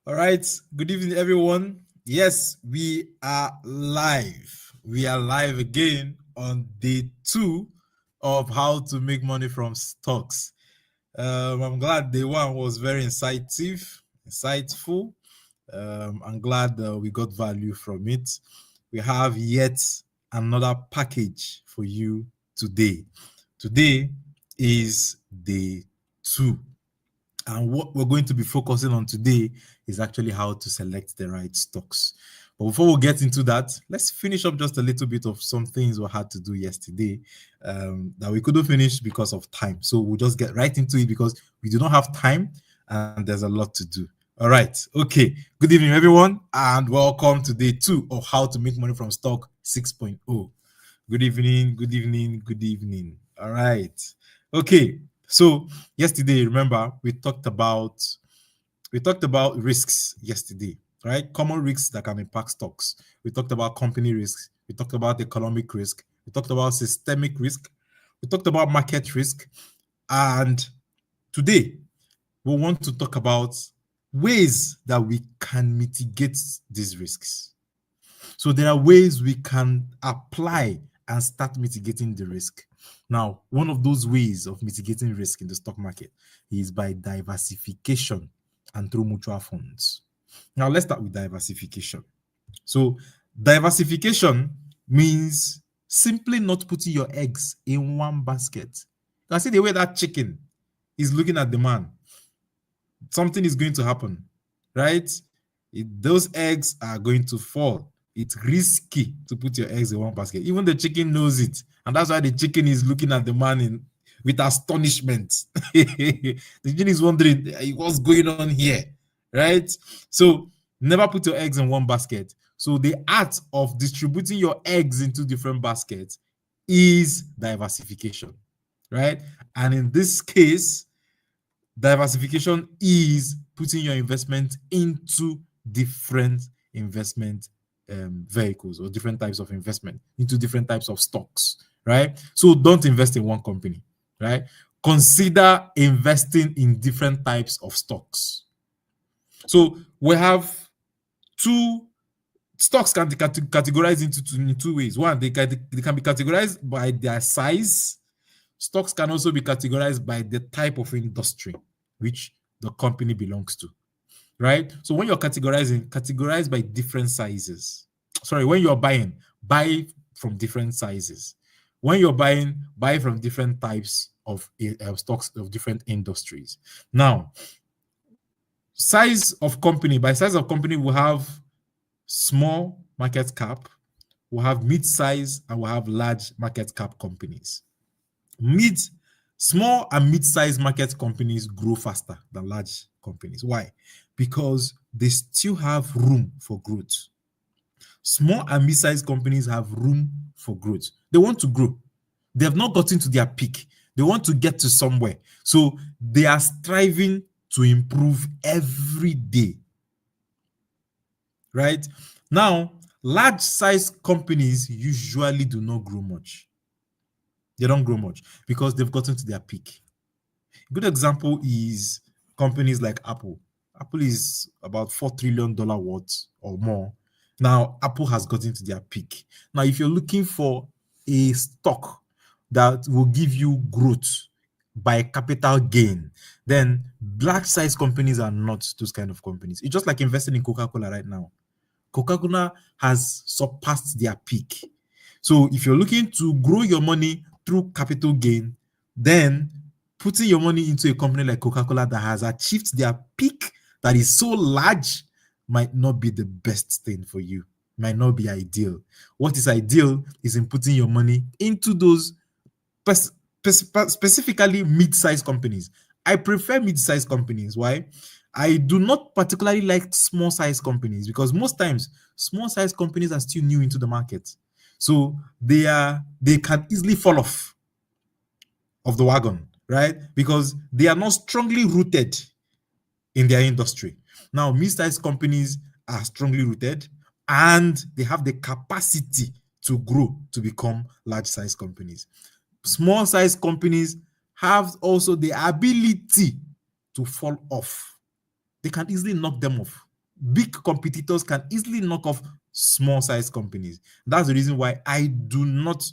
All right. Good evening, everyone. Yes, we are live. We are live again on day 2 of how to make money from stocks. I'm glad day 1 was very insightful. I'm glad we got value from it. We have yet another package for you today. Today is day 2. And what we're going to be focusing on today is actually how to select the right stocks. But before we get into that, let's finish up just a little bit of some things we had to do yesterday that we couldn't finish because of time. So we'll just get right into it because we do not have time and there's a lot to do. All right. Okay. Good evening, everyone, and welcome to day 2 of how to make money from stock 6.0. Good evening. Good evening. Good evening. All right. Okay. So yesterday, remember, we talked about risks yesterday, right? Common risks that can impact stocks. We talked about company risks. We talked about economic risk. We talked about systemic risk. We talked about market risk. And today, we want to talk about ways that we can mitigate these risks. So there are ways we can apply and start mitigating the risk. Now, one of those ways of mitigating risk in the stock market is by diversification and through mutual funds. Now, let's start with diversification. So, diversification means simply not putting your eggs in one basket. Now, see the way that chicken is looking at the man. Something is going to happen, right? Those eggs are going to fall. It's risky to put your eggs in one basket. Even the chicken knows it. And that's why the chicken is looking at the man with astonishment. The chicken is wondering what's going on here, right? So never put your eggs in one basket. So the art of distributing your eggs into different baskets is diversification, right? And in this case, diversification is putting your investment into different investment vehicles or different types of investment into different types of stocks, right? So don't invest in one company, right? Consider investing in different types of stocks. So we have two stocks can be categorized into two ways. One, they can be categorized by their size. Stocks can also be categorized by the type of industry which the company belongs to, right? So when you're categorizing, categorize by different sizes. Sorry, when you're buying, buy from different sizes. When you're buying, buy from different types of stocks of different industries. Now, size of company, by size of company, we have small market cap, we have mid-size, and we have large market cap companies. Small and mid-sized market companies grow faster than large companies. Why? Because they still have room for growth. Small and mid-sized companies have room for growth. They want to grow. They have not gotten to their peak. They want to get to somewhere. So they are striving to improve every day. Right? Now, large-sized companies usually do not grow much. They don't grow much because they've gotten to their peak. A good example is companies like Apple. Apple is about $4 trillion worth or more. Now, Apple has gotten to their peak. Now, if you're looking for a stock that will give you growth by capital gain, then large size companies are not those kind of companies. It's just like investing in Coca-Cola right now. Coca-Cola has surpassed their peak. So if you're looking to grow your money through capital gain, then putting your money into a company like Coca-Cola that has achieved their peak that is so large might not be the best thing for you, might not be ideal. What is ideal is in putting your money into those specifically mid-sized companies. I prefer mid-sized companies. Why? I do not particularly like small-sized companies because most times small-sized companies are still new into the market. So they can easily fall off of the wagon, right? Because they are not strongly rooted in their industry. Now, mid-sized companies are strongly rooted and they have the capacity to grow to become large-sized companies. Small-sized companies have also the ability to fall off. They can easily knock them off. big competitors can easily knock off small size companies. That's the reason why I do not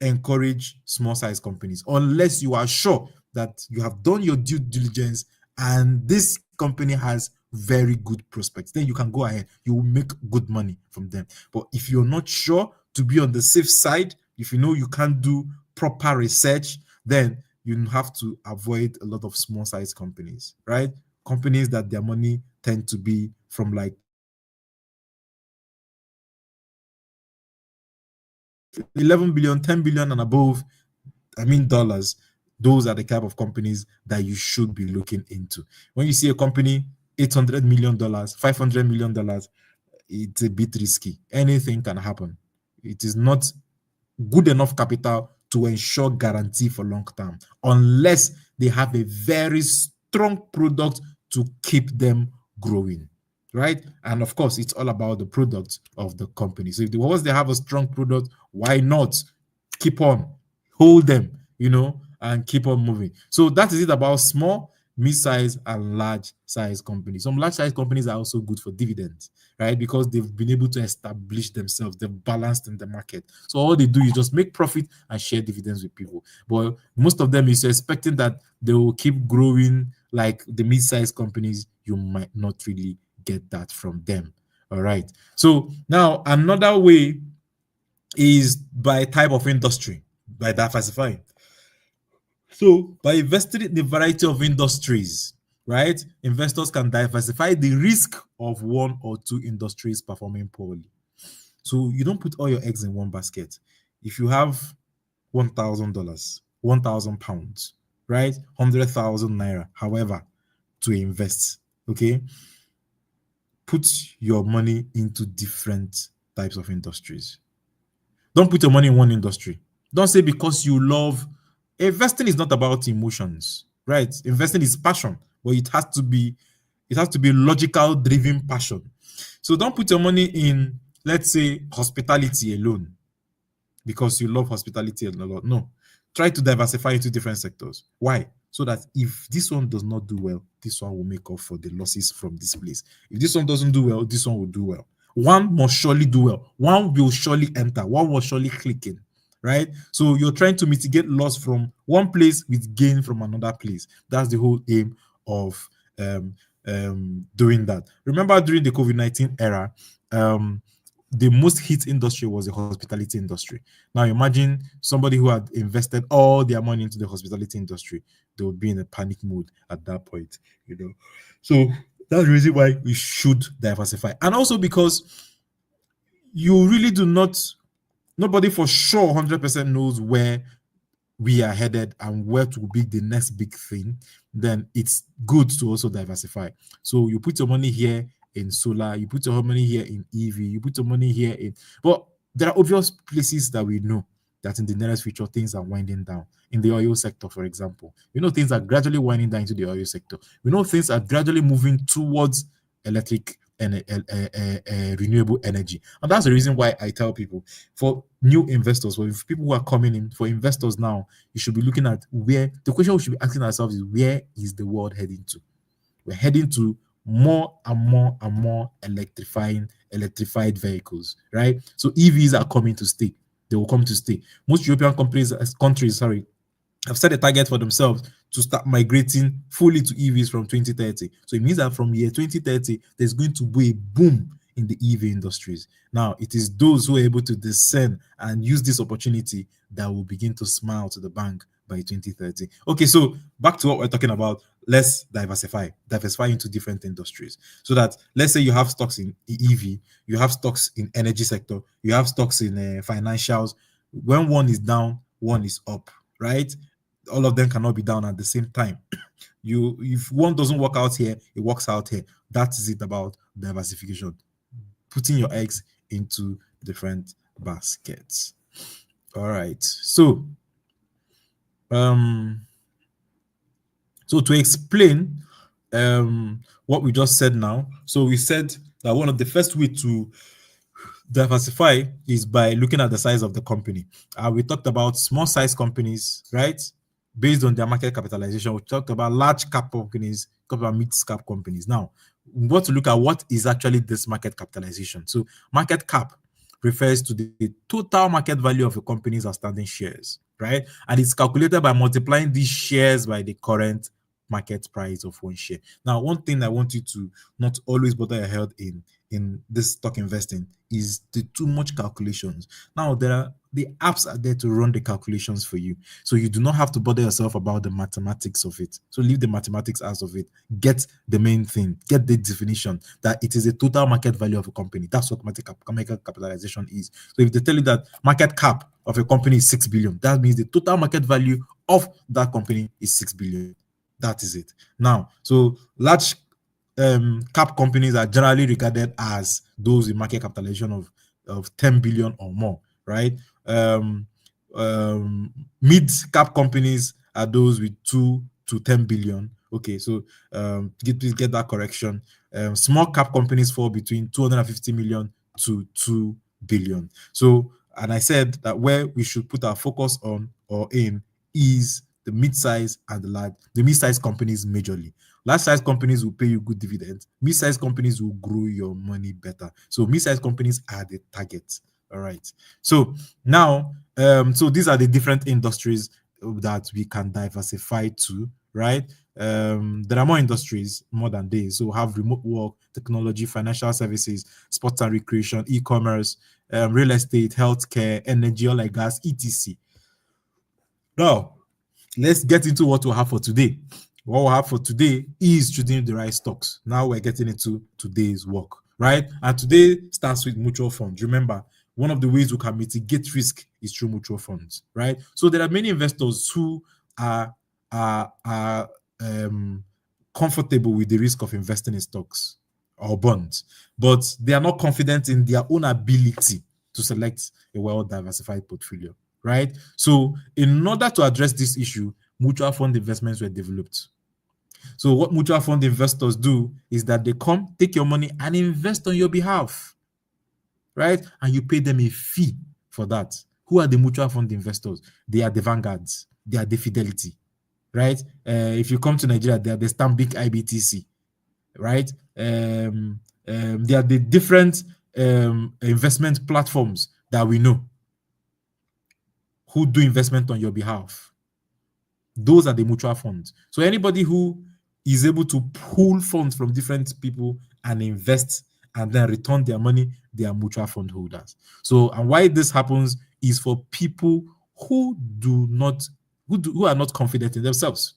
encourage small size companies unless you are sure that you have done your due diligence and this company has very good prospects. Then you can go ahead, you will make good money from them. But if you're not sure, to be on the safe side, if you know you can't do proper research, then you have to avoid a lot of small size companies, right? Companies that their money tend to be from like 11 billion, 10 billion and above, dollars. Those are the type of companies that you should be looking into. When you see a company, $800 million, $500 million, it's a bit risky. Anything can happen. It is not good enough capital to ensure guarantee for long term, unless they have a very strong product to keep them growing, right? And of course, it's all about the product of the company. So if once they have a strong product, why not keep on, hold them, and keep on moving? So that is it about small, mid-size, and large-size companies. Some large-size companies are also good for dividends, right? Because they've been able to establish themselves, they've balanced in the market. So all they do is just make profit and share dividends with people. But most of them is expecting that they will keep growing like the mid-sized companies. You might not really get that from them. All right. So now another way is by type of industry, by diversifying. So by investing in a variety of industries, right, investors can diversify the risk of one or two industries performing poorly. So you don't put all your eggs in one basket. If you have $1,000, £1,000, right, 100,000 naira, however, to invest, okay, put your money into different types of industries. Don't put your money in one industry. Don't say because you love. Investing is not about emotions, right? Investing is passion, but it has to be logical driven passion. So don't put your money in, let's say, hospitality alone because you love hospitality a lot. No. Try to diversify into different sectors. Why? So that if this one does not do well, this one will make up for the losses from this place. If this one doesn't do well, this one will do well. One must surely do well. One will surely enter. One will surely click in, right? So you're trying to mitigate loss from one place with gain from another place. That's the whole aim of doing that. Remember during the COVID-19 era, the most hit industry was the hospitality industry. Now imagine somebody who had invested all their money into the hospitality industry. They would be in a panic mode at that point, So that's the reason why we should diversify. And also because you really do not, nobody for sure 100% knows where we are headed and where to be the next big thing. Then it's good to also diversify. So you put your money here in solar, you put your money here in EV, you put your money here in, but there are obvious places that we know that in the nearest future things are winding down. In the oil sector, for example, things are gradually winding down into the oil sector. We know things are gradually moving towards electric and renewable energy. And that's the reason why I tell people, for new investors, for people who are coming in, for investors now, you should be looking at where, the question we should be asking ourselves is, where is the world heading to? We're heading to more and more and more electrified vehicles, right? So EVs are coming to stay. They will come to stay. Most European countries have set a target for themselves to start migrating fully to EVs from 2030. So it means that from year 2030, there's going to be a boom in the EV industries. Now, it is those who are able to discern and use this opportunity that will begin to smile to the bank by 2030. Okay, so back to what we're talking about. Let's diversify into different industries. So that, let's say you have stocks in EV, you have stocks in energy sector, you have stocks in financials. When one is down, one is up, right? All of them cannot be down at the same time. If one doesn't work out here, it works out here. That is it about diversification. Putting your eggs into different baskets. All right. So to explain what we just said now, so we said that one of the first way to diversify is by looking at the size of the company. We talked about small size companies, right? Based on their market capitalization. We talked about large cap companies, talked about mid cap companies. Now, we want to look at what is actually this market capitalization. So market cap refers to the total market value of a company's outstanding shares, right? And it's calculated by multiplying these shares by the current market price of one share. Now, one thing I want you to not always bother your head in this stock investing is the too much calculations. Now, the apps are there to run the calculations for you, so you do not have to bother yourself about the mathematics of it. So leave the mathematics out of it. Get the main thing. Get the definition that it is a total market value of a company. That's what market capitalization is. So if they tell you that market cap of a company is 6 billion, that means the total market value of that company is 6 billion. That is it. Now, so large cap companies are generally regarded as those with market capitalization of 10 billion or more, right? Mid cap companies are those with 2 to 10 billion. Okay, so please get that correction. Small cap companies fall between 250 million to 2 billion. So, and I said that where we should put our focus on or in is the mid-size and the mid-size companies majorly. Large-size companies will pay you good dividends. Mid-size companies will grow your money better. So mid-size companies are the target. All right. So now, so these are the different industries that we can diversify to, right? There are more industries more than these. So we have remote work, technology, financial services, sports and recreation, e-commerce, real estate, healthcare, energy, oil and gas, etc. Now, let's get into what we'll have for today. What we'll have for today is choosing the right stocks. Now we're getting into today's work, right? And today starts with mutual funds. Remember, one of the ways we can mitigate risk is through mutual funds, right? So there are many investors who are comfortable with the risk of investing in stocks or bonds, but they are not confident in their own ability to select a well-diversified portfolio, right? So in order to address this issue, mutual fund investments were developed. So what mutual fund investors do is that they come, take your money and invest on your behalf, right? And you pay them a fee for that. Who are the mutual fund investors? They are the Vanguards. They are the Fidelity, right? If you come to Nigeria, they are the Stanbic IBTC, right? They are the different investment platforms that we know who do investment on your behalf. Those are the mutual funds. So anybody who is able to pull funds from different people and invest and then return their money, they are mutual fund holders. So, and why this happens is for people who are not confident in themselves,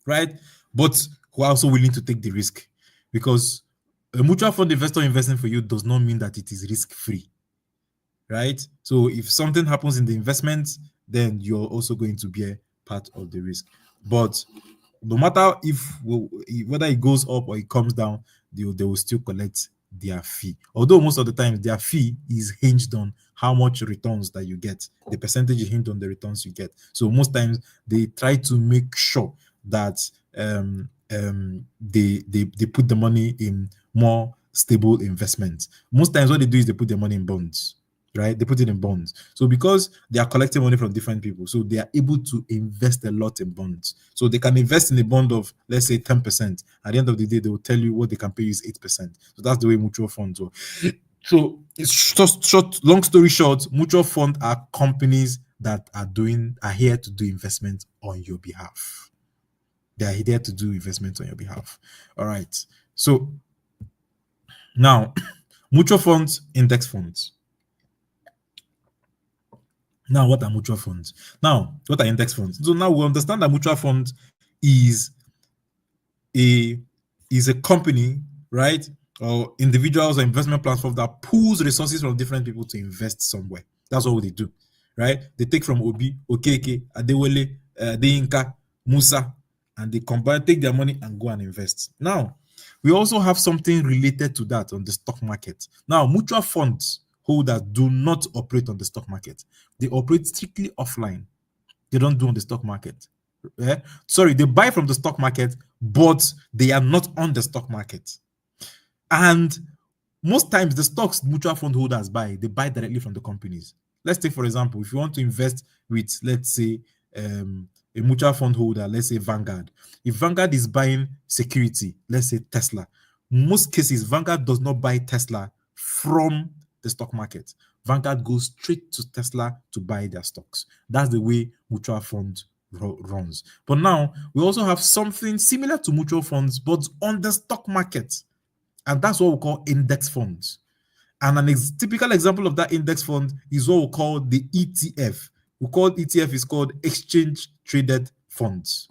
right? But who are also willing to take the risk, because a mutual fund investor investing for you does not mean that it is risk-free, right? So if something happens in the investment, then you're also going to bear part of the risk. But no matter whether it goes up or it comes down, they will still collect their fee. Although most of the time their fee is hinged on how much returns that you get. The percentage is hinged on the returns you get. So most times they try to make sure that they put the money in more stable investments. Most times what they do is they put their money in bonds, right? They put it in bonds. So because they are collecting money from different people, so they are able to invest a lot in bonds. So they can invest in a bond of, let's say, 10%. At the end of the day, they will tell you what they can pay you is 8%. So that's the way mutual funds work. So it's just short, long story short, mutual funds are companies that are here to do investment on your behalf. They are here to do investment on your behalf. All right. So now, mutual funds, index funds. Now, what are mutual funds? Now, what are index funds? So now we understand that mutual fund is a company, right? Or individuals or investment platform that pools resources from different people to invest somewhere. That's what they do, right? They take from Obi, Okeke, Adewale, Adeyinka, Musa, and they combine, take their money and go and invest. Now, we also have something related to that on the stock market. Now, mutual funds holders do not operate on the stock market. They operate strictly offline. They don't do on the stock market. Sorry, they buy from the stock market, but they are not on the stock market. And most times the stocks mutual fund holders buy, they buy directly from the companies. Let's take, for example, if you want to invest with, let's say, a mutual fund holder, let's say Vanguard. If Vanguard is buying security, let's say Tesla, most cases, Vanguard does not buy Tesla from the stock market. Vanguard goes straight to Tesla to buy their stocks. That's the way mutual fund runs. But now we also have something similar to mutual funds, but on the stock market. And that's what we call index funds. And an typical example of that index fund is what we call the ETF. We call ETF is called exchange traded funds.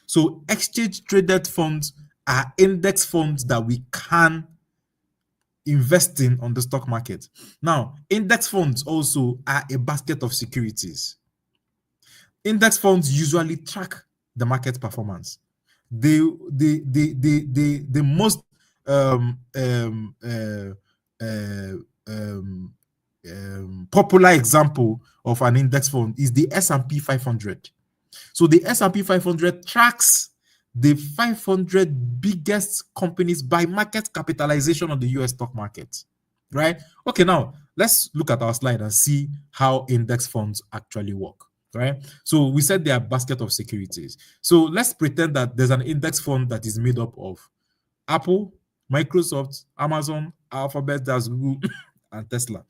So exchange traded funds are index funds that we can invest in on the stock market. Now, index funds also are a basket of securities. Index funds usually track the market performance. The most popular example of an index fund is the S&P 500. So the S&P 500 tracks the 500 biggest companies by market capitalization on the US stock market, right? Okay, now let's look at our slide and see how index funds actually work, right? So we said they are a basket of securities. So let's pretend that there's an index fund that is made up of Apple, Microsoft, Amazon, Alphabet, that's Google, and Tesla.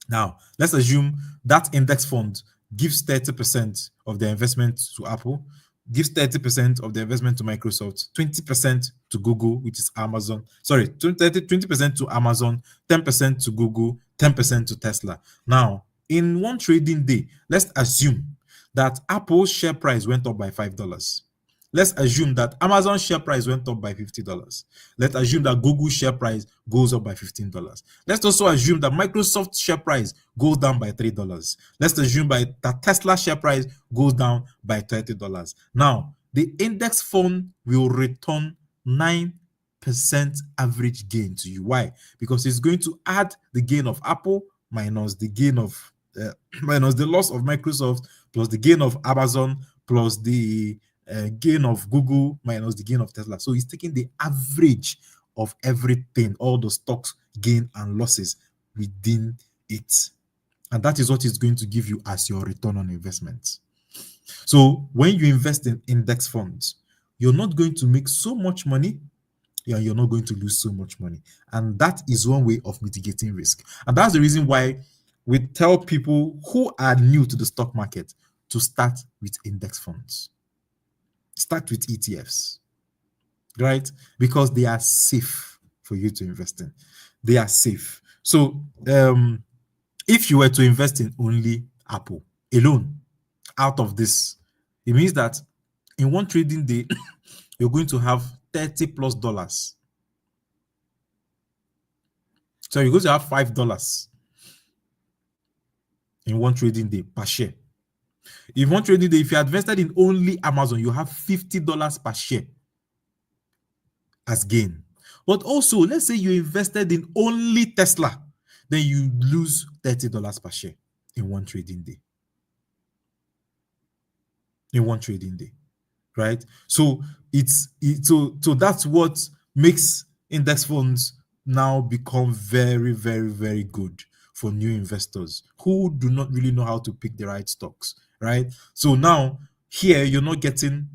Now, let's assume that index fund gives 30% of their investment to Apple, gives 30% of the investment to Microsoft, 20% to Google, which is Amazon. Sorry, 20% to Amazon, 10% to Google, 10% to Tesla. Now, in one trading day, let's assume that Apple's share price went up by $5. Let's assume that Amazon's share price went up by $50. Let's assume that Google's share price goes up by $15. Let's also assume that Microsoft's share price goes down by $3. Let's assume that Tesla's share price goes down by $30. Now, the index fund will return 9% average gain to you. Why? Because it's going to add the gain of Apple minus the gain of minus the loss of Microsoft plus the gain of Amazon plus the gain of Google minus the gain of Tesla. So he's taking the average of everything, all the stocks, gain and losses within it. And that is what it's going to give you as your return on investment. So when you invest in index funds, you're not going to make so much money, and you're not going to lose so much money. And that is one way of mitigating risk. And that's the reason why we tell people who are new to the stock market to start with index funds. Start with ETFs, right? Because they are safe for you to invest in. They are safe. So if you were to invest in only Apple alone out of this, it means that in one trading day, you're going to have $30+. So you're going to have $5 in one trading day per share. If one trading day, if you invested in only Amazon, you have $50 per share as gain. But also, let's say you invested in only Tesla, then you lose $30 per share in one trading day. In one trading day, right? So so that's what makes index funds now become very, very, very good for new investors who do not really know how to pick the right stocks, right? So now here you're not getting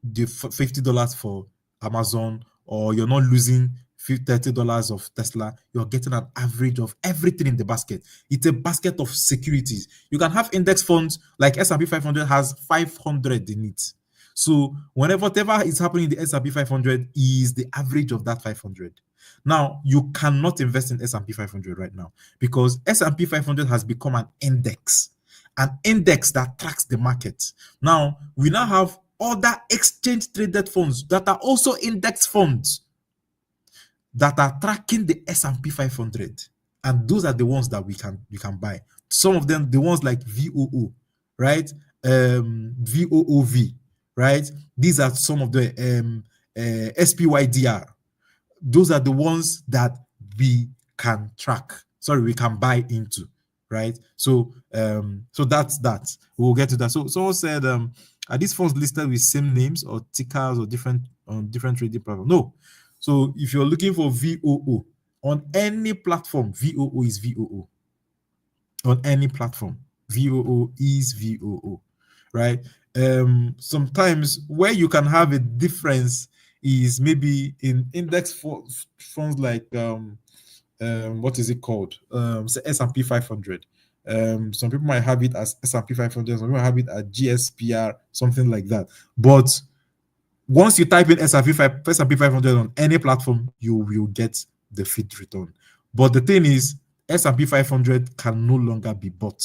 the $50 for Amazon, or you're not losing $30 of Tesla. You're getting an average of everything in the basket. It's a basket of securities. You can have index funds like S&P 500 has 500 in it. So whatever is happening in the S&P 500 is the average of that 500. Now, you cannot invest in S&P 500 right now because S&P 500 has become an index that tracks the market. Now, we now have other exchange traded funds that are also index funds that are tracking the S&P 500. And those are the ones that we can buy. Some of them, the ones like VOO, right? VOOV, right? These are some of the SPYDR. Those are the ones that we can track. Sorry, we can buy into, right? So that's that. We'll get to that. So someone said, are these funds listed with same names or tickers or different trading platforms? No. So if you're looking for VOO on any platform, VOO is VOO. On any platform, VOO is VOO, right? Sometimes where you can have a difference is maybe in index funds like what is it called? Say S&P 500. Some people might have it as S&P 500, some people have it as GSPR, something like that. But once you type in S&P 500 on any platform, you will get the feed return. But the thing is, S&P 500 can no longer be bought.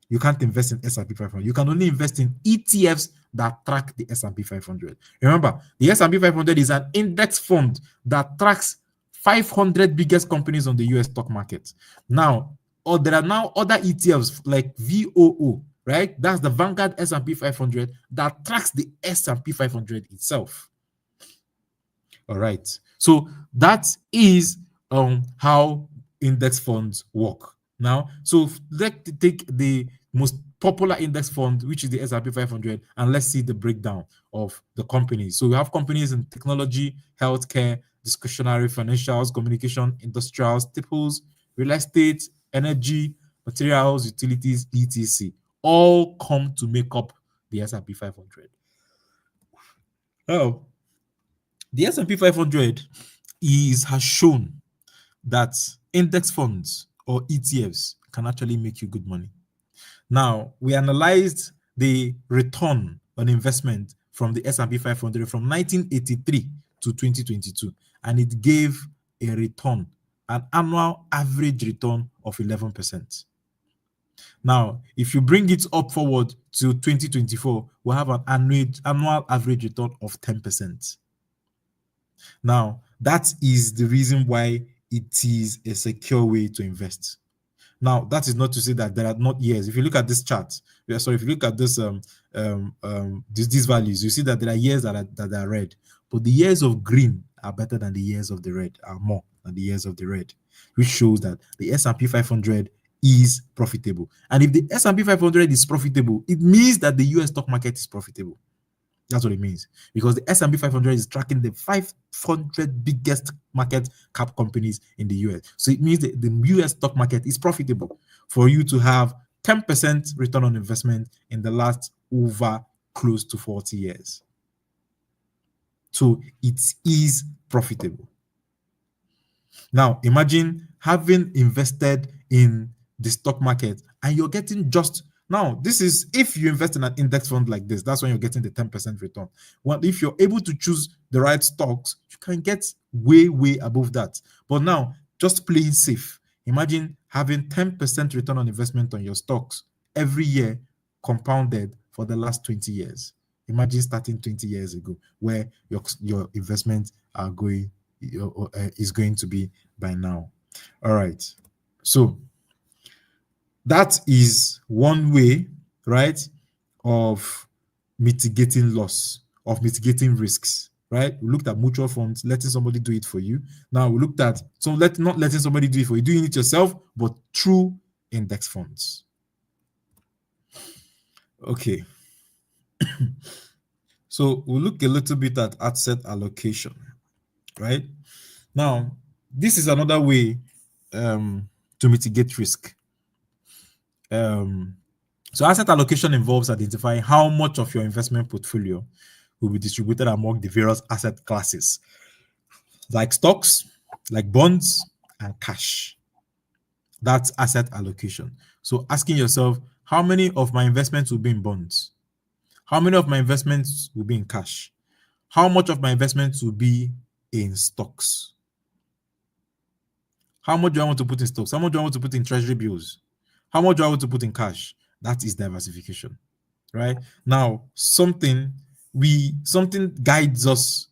You can't invest in S&P 500. You can only invest in ETFs that track the S&P 500. Remember, the S&P 500 is an index fund that tracks 500 biggest companies on the US stock market. Now, there are now other ETFs like VOO, right? That's the Vanguard S&P 500 that tracks the S&P 500 itself. All right. So that is how index funds work. Now, so let's take the most popular index fund, which is the S&P 500, and let's see the breakdown of the companies. So we have companies in technology, healthcare, discretionary, financials, communication, industrial, staples, real estate, energy, materials, utilities, etc. All come to make up the S&P 500. Oh, the S&P 500 has shown that index funds or ETFs can actually make you good money. Now, we analyzed the return on investment from the S&P 500 from 1983 to 2022, and it gave a return, an annual average return of 11%. Now, if you bring it up forward to 2024, we'll have an annual average return of 10%. Now, that is the reason why it is a secure way to invest. Now, that is not to say that there are not years. If you look at this chart, if you look at this these values, you see that there are years that are red, but the years of green are better than the years of the red, are more than the years of the red, which shows that the S&P 500 is profitable. And if the S&P 500 is profitable, it means that the US stock market is profitable. That's what it means, because the S&P 500 is tracking the 500 biggest market cap companies in the US. So it means that the US stock market is profitable for you to have 10% return on investment in the last over close to 40 years. So it is profitable. Now, imagine having invested in the stock market and you're getting just now, this is if you invest in an index fund like this, that's when you're getting the 10% return. Well, if you're able to choose the right stocks, you can get way, way above that. But now, just playing safe, imagine having 10% return on investment on your stocks every year, compounded for the last 20 years. Imagine starting 20 years ago, where your investments are going, is going to be by now. All right. So that is one way, right, of mitigating loss, of mitigating risks, right? We looked at mutual funds, letting somebody do it for you. Now we looked at not letting somebody do it for you, doing it yourself, but through index funds. Okay. So we'll look a little bit at asset allocation, right? Now, this is another way to mitigate risk. So asset allocation involves identifying how much of your investment portfolio will be distributed among the various asset classes, like stocks, like bonds, and cash. That's asset allocation. So asking yourself, how many of my investments will be in bonds? How many of my investments will be in cash? How much of my investments will be in stocks? How much do I want to put in stocks? How much do I want to put in treasury bills? How much do I want to put in cash? That is diversification, right? Now, something guides us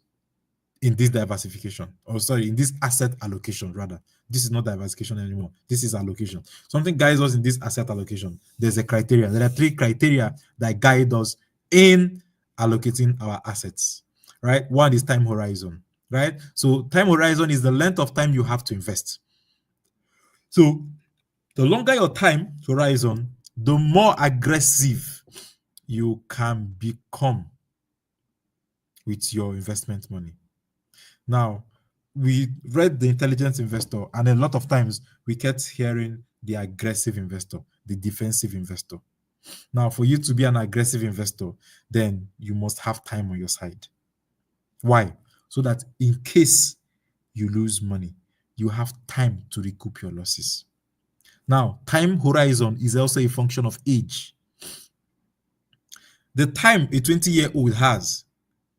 in this diversification, in this asset allocation, rather. This is not diversification anymore. This is allocation. Something guides us in this asset allocation. There's a criteria. There are 3 criteria that guide us in allocating our assets, right? One is time horizon, right? So time horizon is the length of time you have to invest. So the longer your time horizon, the more aggressive you can become with your investment money. Now, we read The Intelligent Investor, and a lot of times we kept hearing the aggressive investor, the defensive investor. Now, for you to be an aggressive investor, then you must have time on your side. Why? so that in case you lose money, you have time to recoup your losses. Now, time horizon is also a function of age. The time a 20-year-old has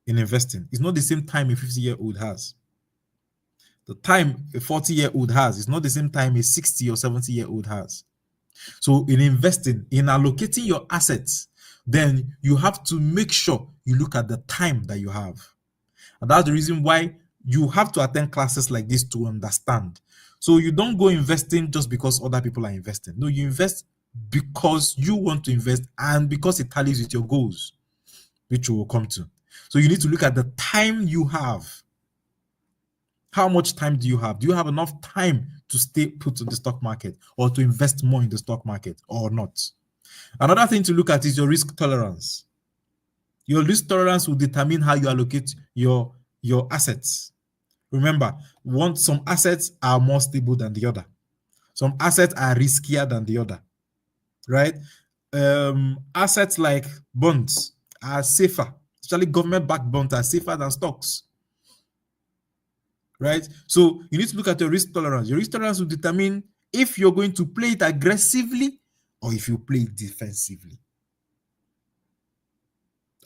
in investing is not the same time a 50-year-old has. The time a 40-year-old has is not the same time a 60 or 70-year-old has. So in investing, in allocating your assets, then you have to make sure you look at the time that you have. And that's the reason why you have to attend classes like this to understand. So you don't go investing just because other people are investing. No, you invest because you want to invest and because it tallies with your goals, which we will come to. So you need to look at the time you have. How much time do you have? Do you have enough time to stay put in the stock market or to invest more in the stock market or not? Another thing to look at is your risk tolerance. Your risk tolerance will determine how you allocate your assets. Remember, some assets are more stable than the other. Some assets are riskier than the other, right? Assets like bonds are safer, especially government-backed bonds are safer than stocks, right? So you need to look at your risk tolerance. Your risk tolerance will determine if you're going to play it aggressively or if you play it defensively.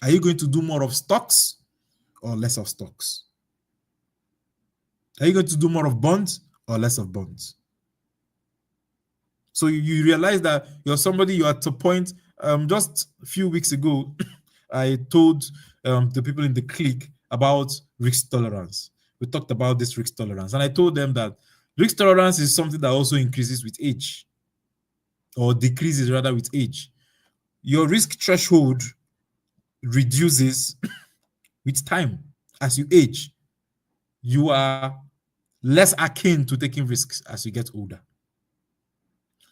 Are you going to do more of stocks or less of stocks? Are you going to do more of bonds or less of bonds? So you realize that you're somebody, you're at a point. Just a few weeks ago, I told the people in the clique about risk tolerance. We talked about this risk tolerance, and I told them that risk tolerance is something that also increases with age, or decreases rather with age. Your risk threshold reduces with time. As you age, you are less akin to taking risks as you get older.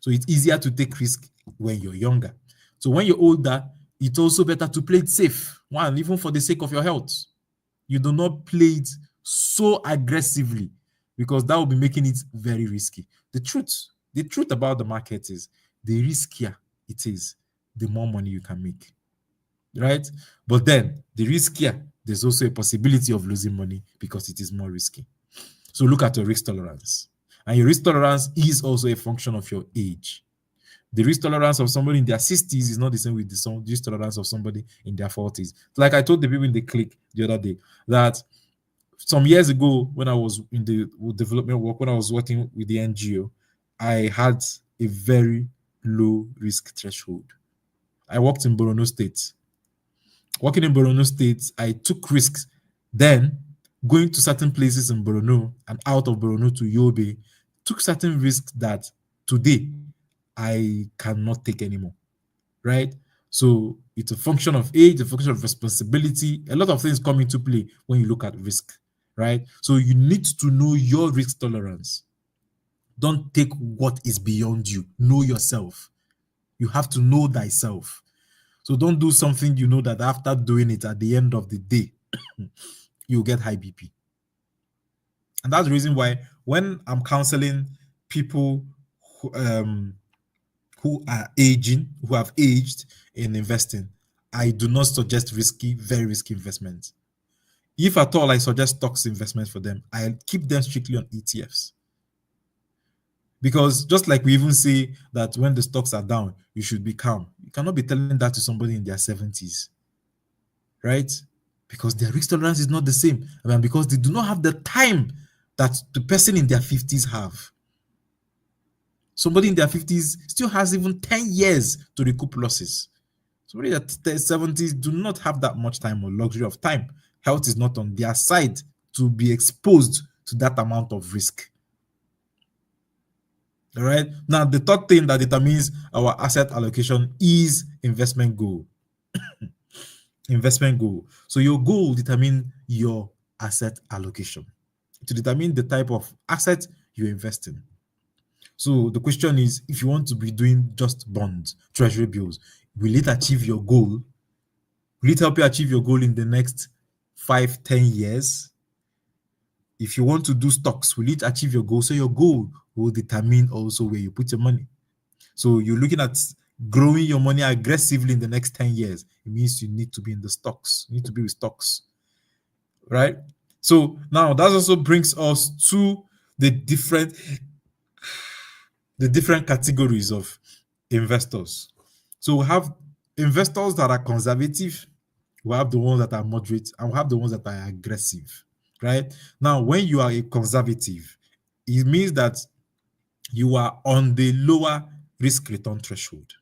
So it's easier to take risk when you're younger. So when you're older, it's also better to play it safe. One, even for the sake of your health. You do not play it so aggressively because that will be making it very risky. The truth about the market is the riskier it is, the more money you can make. Right? But then the riskier, there's also a possibility of losing money because it is more risky. So look at your risk tolerance. And your risk tolerance is also a function of your age. The risk tolerance of somebody in their 60s is not the same with the risk tolerance of somebody in their 40s. Like I told the people in the clique the other day, that some years ago, when I was in the development work, when I was working with the NGO, I had a very low risk threshold. I worked in Borno State. Working in Borno State, I took risks. Then, going to certain places in Borno and out of Borno to Yobe, took certain risks that today I cannot take anymore, right? So it's a function of age, a function of responsibility. A lot of things come into play when you look at risk, right? So you need to know your risk tolerance. Don't take what is beyond you. Know yourself. You have to know thyself. So don't do something you know that after doing it at the end of the day, you'll get high BP. And that's the reason why when I'm counseling people who are aging, who have aged in investing, I do not suggest very risky investments. If at all I suggest stocks investments for them, I keep them strictly on ETFs. Because just like we even say that when the stocks are down, you should be calm. You cannot be telling that to somebody in their 70s, right? Because their risk tolerance is not the same. And because they do not have the time that the person in their 50s have. Somebody in their 50s still has even 10 years to recoup losses. Somebody at their 70s do not have that much time or luxury of time. Health is not on their side to be exposed to that amount of risk. All right. Now, the third thing that determines our asset allocation is investment goal. Investment goal. So your goal will determine your asset allocation to determine the type of asset you invest in. So the question is, if you want to be doing just bonds, treasury bills, will it achieve your goal? Will it help you achieve your goal in the next 5-10 years? If you want to do stocks, will it achieve your goal? So your goal will determine also where you put your money. So you're looking at growing your money aggressively in the next 10 years. It means you need to be in the stocks. You need to be with stocks, right? So now that also brings us to the different categories of investors. So we have investors that are conservative, we have the ones that are moderate, and we have the ones that are aggressive. Right? Now, when you are a conservative, it means that you are on the lower risk return threshold.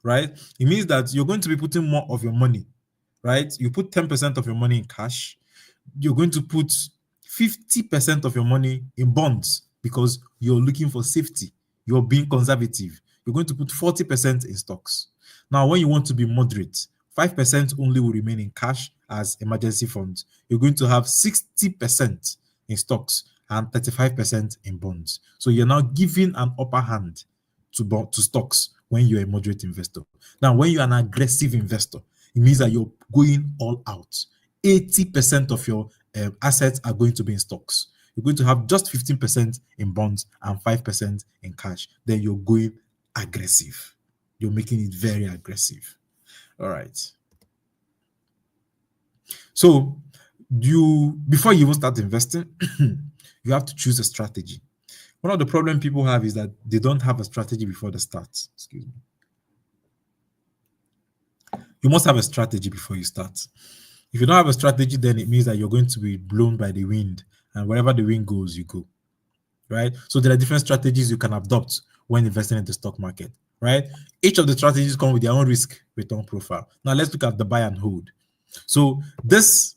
Right? It means that you're going to be putting more of your money, right? You put 10% of your money in cash, you're going to put 50% of your money in bonds because you're looking for safety. You're being conservative. You're going to put 40% in stocks. Now, when you want to be moderate, 5% only will remain in cash as emergency funds. You're going to have 60% in stocks and 35% in bonds. So you're now giving an upper hand to stocks when you're a moderate investor. Now, when you're an aggressive investor, it means that you're going all out. 80% of your assets are going to be in stocks. You're going to have just 15% in bonds and 5% in cash. Then you're going aggressive. You're making it very aggressive. All right. So before you even start investing, you have to choose a strategy. One of the problem people have is that they don't have a strategy before they start. Excuse me. You must have a strategy before you start. If you don't have a strategy, then it means that you're going to be blown by the wind, and wherever the wind goes, you go. Right? So there are different strategies you can adopt when investing in the stock market. Right? Each of the strategies come with their own risk return profile. Now let's look at the buy and hold. So this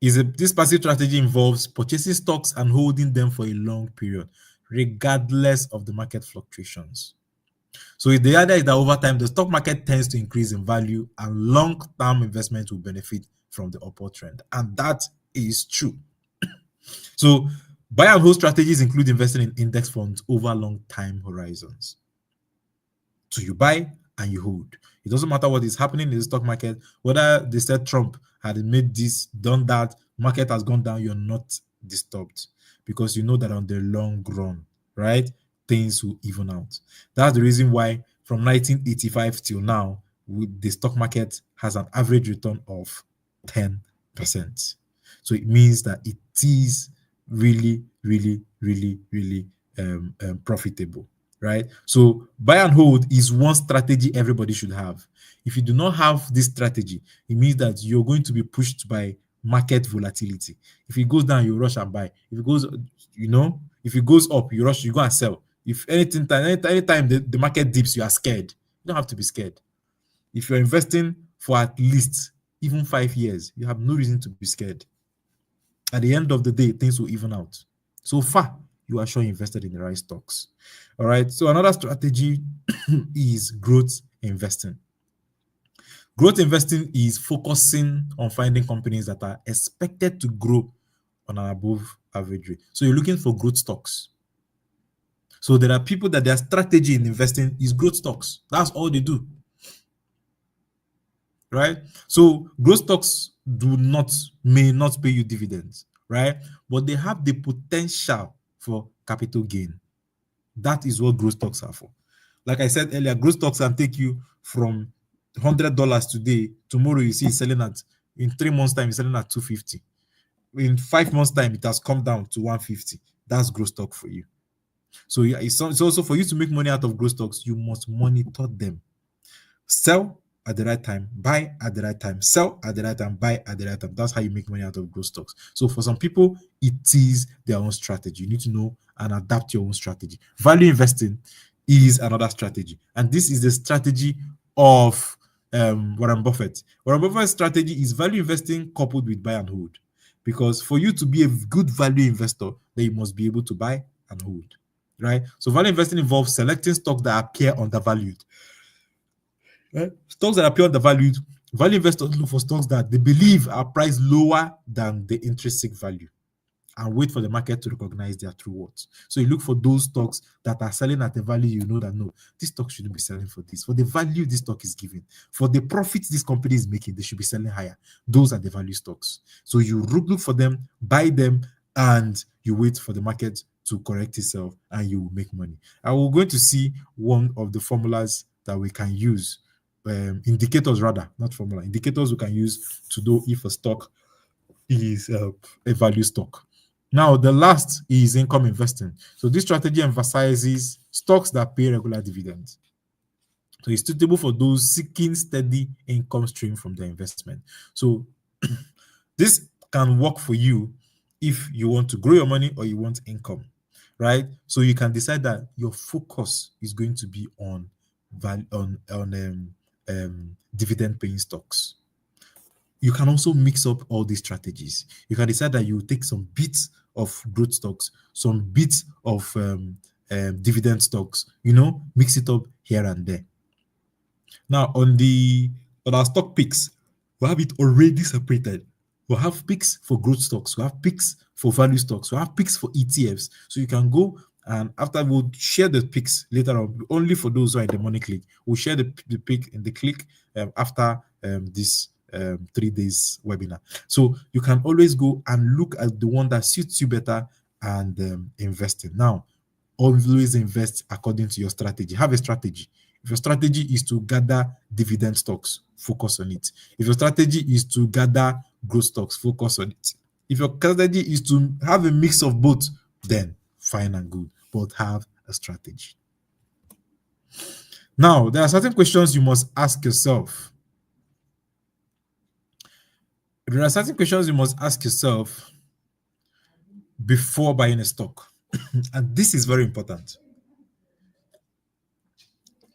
passive strategy involves purchasing stocks and holding them for a long period, regardless of the market fluctuations. So the idea is that over time, the stock market tends to increase in value and long-term investment will benefit from the upward trend. And that is true. So buy and hold strategies include investing in index funds over long time horizons. So you buy and you hold. It doesn't matter what is happening in the stock market, whether they said Trump had made this, done that, market has gone down, you're not disturbed because you know that on the long run, right, things will even out. That's the reason why from 1985 till now, the stock market has an average return of 10%. So it means that it is really, really, really, really profitable, right? So buy and hold is one strategy everybody should have. If you do not have this strategy, it means that you're going to be pushed by market volatility. If it goes down, you rush and buy. If it goes, if it goes up, you rush, you go and sell. If anything, anytime the market dips, you are scared. You don't have to be scared. If you're investing for at least even 5 years, you have no reason to be scared. At the end of the day, things will even out. So far, you are sure invested in the right stocks. All right. So another strategy is growth investing. Growth investing is focusing on finding companies that are expected to grow on an above average rate. So you're looking for growth stocks. So there are people that their strategy in investing is growth stocks. That's all they do. Right? So growth stocks may not pay you dividends, right? But they have the potential for capital gain. That is what growth stocks are for. Like I said earlier, growth stocks can take you from $100 today. Tomorrow you see it selling in 3 months' time, it's selling at $250. In 5 months' time, it has come down to $150. That's growth stock for you. So yeah, it's also for you to make money out of growth stocks, you must monitor them. Sell at the right time, buy at the right time, sell at the right time, buy at the right time. That's how you make money out of growth stocks. So for some people, it is their own strategy. You need to know and adapt your own strategy. Value investing is another strategy, and this is the strategy of Warren Buffett. Warren Buffett's strategy is value investing coupled with buy and hold, because for you to be a good value investor, then you must be able to buy and hold, right? So value investing involves selecting stocks that appear undervalued. Right? Stocks that appear undervalued, value investors look for stocks that they believe are priced lower than the intrinsic value and wait for the market to recognize their true worth. So you look for those stocks that are selling at a value you know that no, this stock shouldn't be selling for this. For the value this stock is giving, for the profits this company is making, they should be selling higher. Those are the value stocks. So you look for them, buy them, and you wait for the market to correct itself and you will make money. And we're going to see one of the formulas that we can use, indicators rather, not formula, indicators we can use to know if a stock is a value stock. Now, the last is income investing. So this strategy emphasizes stocks that pay regular dividends. So it's suitable for those seeking steady income stream from their investment. So this can work for you if you want to grow your money or you want income, right? So you can decide that your focus is going to be on dividend paying stocks. You can also mix up all these strategies. You can decide that you take some bits of growth stocks, some bits of dividend stocks, mix it up here and there. Now, on our stock picks, we have it already separated. We have picks for growth stocks, we have picks for value stocks, we have picks for ETFs. So you can go, and after we'll share the picks later on, only for those who are in the Money Click. We'll share the pick in the click after this 3 days webinar. So you can always go and look at the one that suits you better and invest in. Now, always invest according to your strategy. Have a strategy. If your strategy is to gather dividend stocks, focus on it. If your strategy is to gather growth stocks, focus on it. If your strategy is to have a mix of both, then fine and good, but have a strategy. Now, there are certain questions you must ask yourself. There are certain questions you must ask yourself before buying a stock. And this is very important.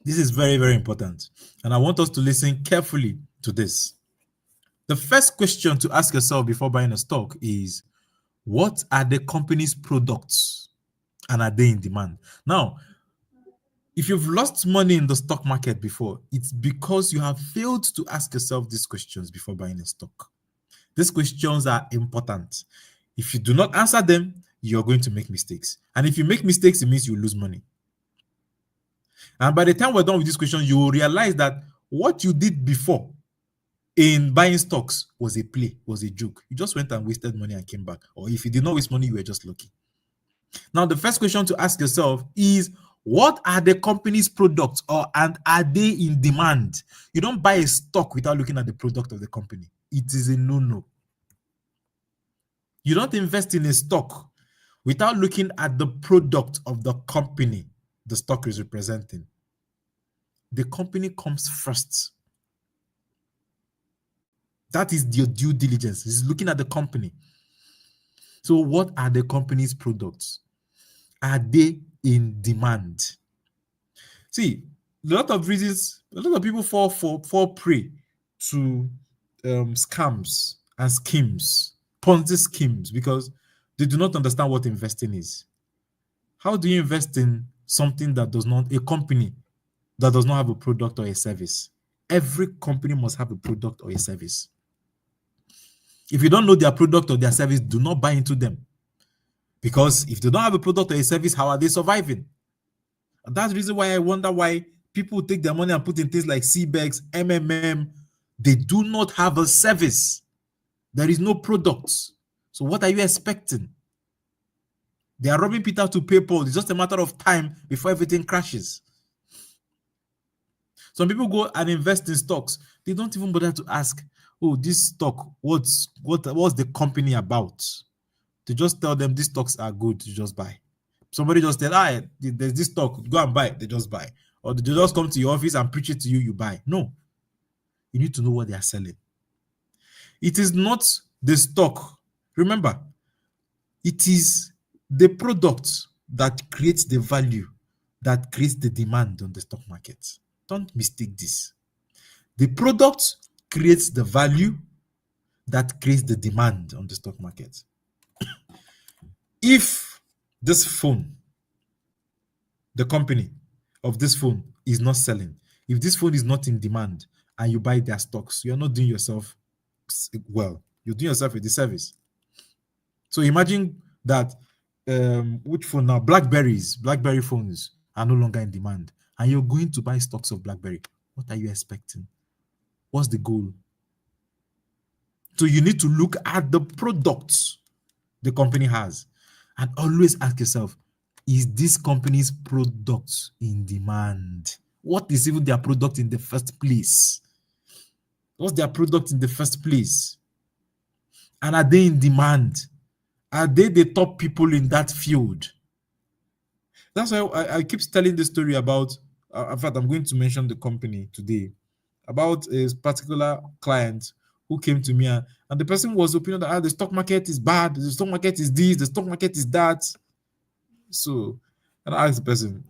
This is very, very important. And I want us to listen carefully to this. The first question to ask yourself before buying a stock is, what are the company's products and are they in demand? Now, if you've lost money in the stock market before, it's because you have failed to ask yourself these questions before buying a stock. These questions are important. If you do not answer them, you're going to make mistakes. And if you make mistakes, it means you lose money. And by the time we're done with this question, you will realize that what you did before in buying stocks was a play, was a joke. You just went and wasted money and came back. Or if you did not waste money, you were just lucky. Now, the first question to ask yourself is, what are the company's products and are they in demand? You don't buy a stock without looking at the product of the company. It is a no-no. You don't invest in a stock without looking at the product of the company the stock is representing. The company comes first. That is your due diligence. It's looking at the company. So what are the company's products? Are they in demand? See, a lot of reasons, a lot of people fall prey to scams and schemes, Ponzi schemes, because they do not understand what investing is. How do you invest in something that does not, a company that does not have a product or a service? Every company must have a product or a service. If you don't know their product or their service, do not buy into them. Because if they don't have a product or a service, how are they surviving? And that's the reason why I wonder why people take their money and put in things like CBEX, MMM. They do not have a service. There is no product. So what are you expecting? They are robbing Peter to pay Paul. It's just a matter of time before everything crashes. Some people go and invest in stocks. They don't even bother to ask, oh, this stock, what's the company about? They just tell them these stocks are good to just buy. Somebody just tell, there's this stock, go and buy it. They just buy. Or they just come to your office and preach it to you, you buy. No. You need to know what they are selling. It is not the stock. Remember, it is the product that creates the value, that creates the demand on the stock market. Don't mistake this. The product creates the value that creates the demand on the stock market. If this phone, the company of this phone is not selling, if this phone is not in demand and you buy their stocks, you're not doing yourself well. You're doing yourself a disservice. So imagine that which phone now? BlackBerry phones are no longer in demand, and you're going to buy stocks of BlackBerry. What are you expecting? What's the goal? So you need to look at the products the company has and always ask yourself, is this company's product in demand? What is even their product in the first place? What's their product in the first place? And are they in demand? Are they the top people in that field? That's why I keep telling the story about, in fact, I'm going to mention the company today, about a particular client who came to me, and the person was opinion that the stock market is bad, the stock market is this, the stock market is that. So, and I asked the person,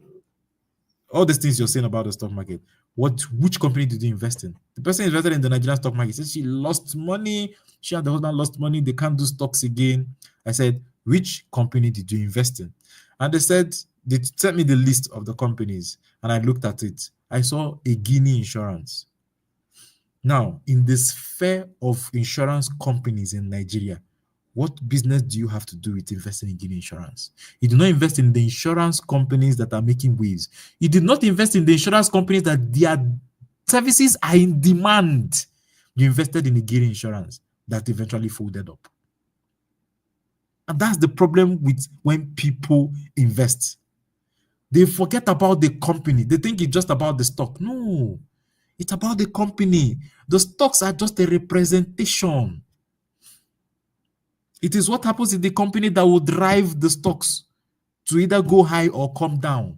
all these things you're saying about the stock market, which company did you invest in? The person invested in the Nigerian stock market. Said she lost money. She and the husband lost money. They can't do stocks again. I said, which company did you invest in? And they sent me the list of the companies, and I looked at it. I saw a Guinea Insurance. Now, in the sphere of insurance companies in Nigeria, what business do you have to do with investing in Guinea Insurance? You do not invest in the insurance companies that are making waves. You did not invest in the insurance companies that their services are in demand. You invested in a Guinea Insurance that eventually folded up. And that's the problem with when people invest. They forget about the company. They think it's just about the stock. No, it's about the company. The stocks are just a representation. It is what happens in the company that will drive the stocks to either go high or come down.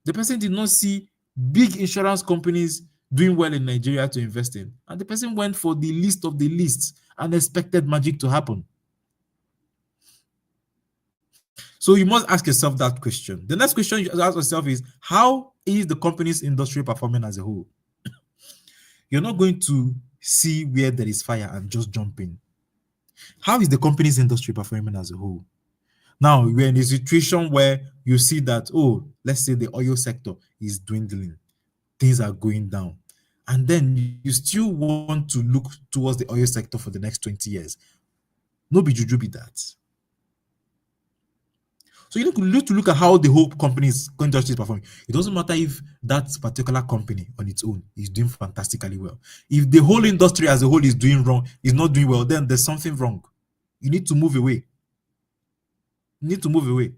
The person did not see big insurance companies doing well in Nigeria to invest in. And the person went for the least of the least and expected magic to happen. So you must ask yourself that question. The next question you ask yourself is, how is the company's industry performing as a whole? You're not going to see where there is fire and just jump in. How is the company's industry performing as a whole? Now, we're in a situation where you see that, oh, let's say the oil sector is dwindling, things are going down, and then you still want to look towards the oil sector for the next 20 years. No be juju be that. So you need to look at how the whole company's industry is performing. It doesn't matter if that particular company on its own is doing fantastically well. If the whole industry as a whole is doing wrong, is not doing well, then there's something wrong. You need to move away. You need to move away.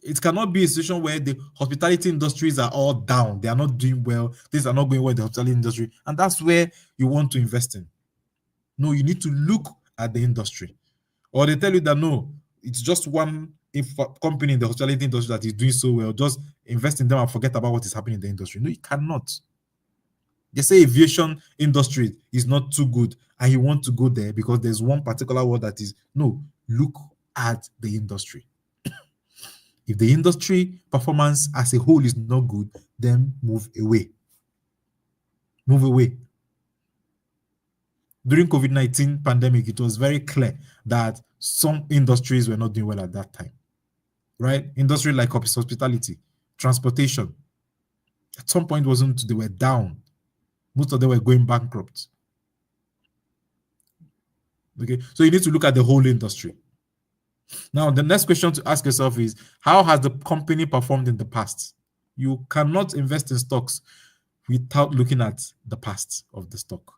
It cannot be a situation where the hospitality industries are all down. They are not doing well. Things are not going well in the hospitality industry. And that's where you want to invest in. No, you need to look at the industry. Or they tell you that, no, it's just one company in the hospitality industry that is doing so well. Just invest in them and forget about what is happening in the industry. No, you cannot. They say aviation industry is not too good and you want to go there because there's one particular word that is, no, look at the industry. If the industry performance as a whole is not good, then move away. Move away. During COVID-19 pandemic, it was very clear that some industries were not doing well at that time, right? Industry like hospitality, transportation, at some point they were down. Most of them were going bankrupt. Okay, so you need to look at the whole industry. Now, the next question to ask yourself is, how has the company performed in the past? You cannot invest in stocks without looking at the past of the stock.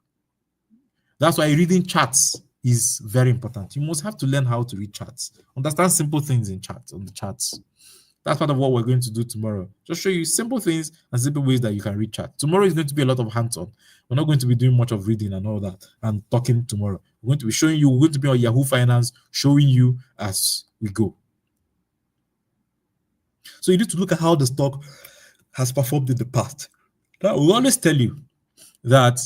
That's why reading charts is very important. You must have to learn how to read charts. Understand simple things in charts, on the charts. That's part of what we're going to do tomorrow. Just show you simple things and simple ways that you can read charts. Tomorrow is going to be a lot of hands-on. We're not going to be doing much of reading and all that and talking tomorrow. We're going to be showing you, we're going to be on Yahoo Finance, showing you as we go. So you need to look at how the stock has performed in the past. Now, we always tell you that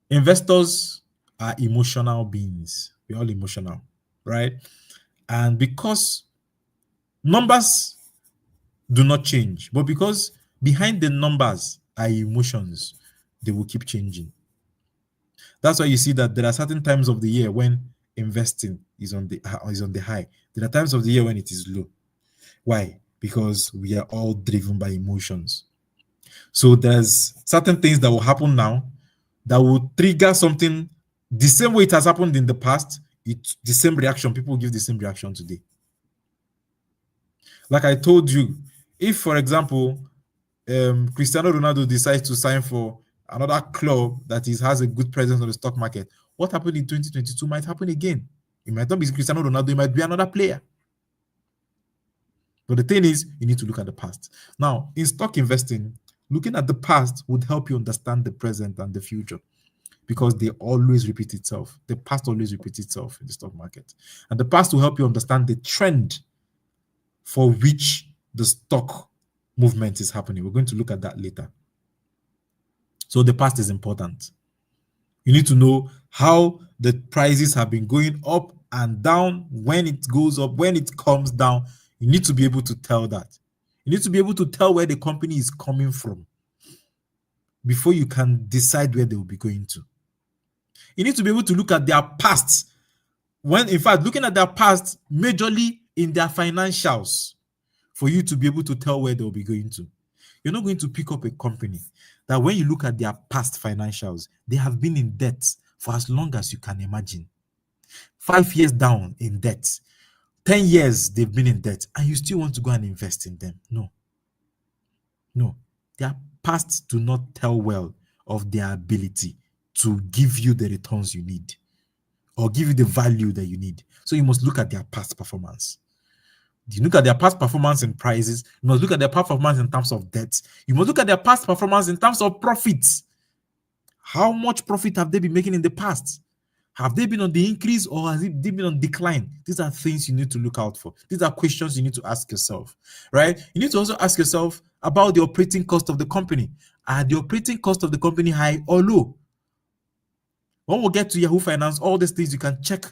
investors are emotional beings. We're all emotional, right? And because numbers do not change, but because behind the numbers are emotions, they will keep changing. That's why you see that there are certain times of the year when investing is on the high. There are times of the year when it is low. Why? Because we are all driven by emotions. So there's certain things that will happen now that will trigger something the same way it has happened in the past. It's the same reaction. People give the same reaction today. Like I told you, if, for example, Cristiano Ronaldo decides to sign for another club that has a good presence on the stock market, what happened in 2022 might happen again. It might not be Cristiano Ronaldo, it might be another player. But the thing is, you need to look at the past. Now, in stock investing, looking at the past would help you understand the present and the future. because they always repeat itself. The past always repeats itself in the stock market. And the past will help you understand the trend for which the stock movement is happening. We're going to look at that later. So the past is important. You need to know how the prices have been going up and down, when it goes up, when it comes down. You need to be able to tell that. You need to be able to tell where the company is coming from before you can decide where they will be going to. You need to be able to look at their past. When, in fact, looking at their past majorly in their financials for you to be able to tell where they'll be going to. You're not going to pick up a company that when you look at their past financials, they have been in debt for as long as you can imagine. 5 years down in debt, 10 years they've been in debt, and you still want to go and invest in them. No. Their past do not tell well of their ability to give you the returns you need or give you the value that you need. So you must look at their past performance. You look at their past performance in prices. You must look at their past performance in terms of debt. You must look at their past performance in terms of profits. How much profit have they been making in the past? Have they been on the increase or has they been on decline? These are things you need to look out for. These are questions you need to ask yourself, right? You need to also ask yourself about the operating cost of the company. Are the operating cost of the company high or low? When we get to Yahoo Finance, all these things, you can check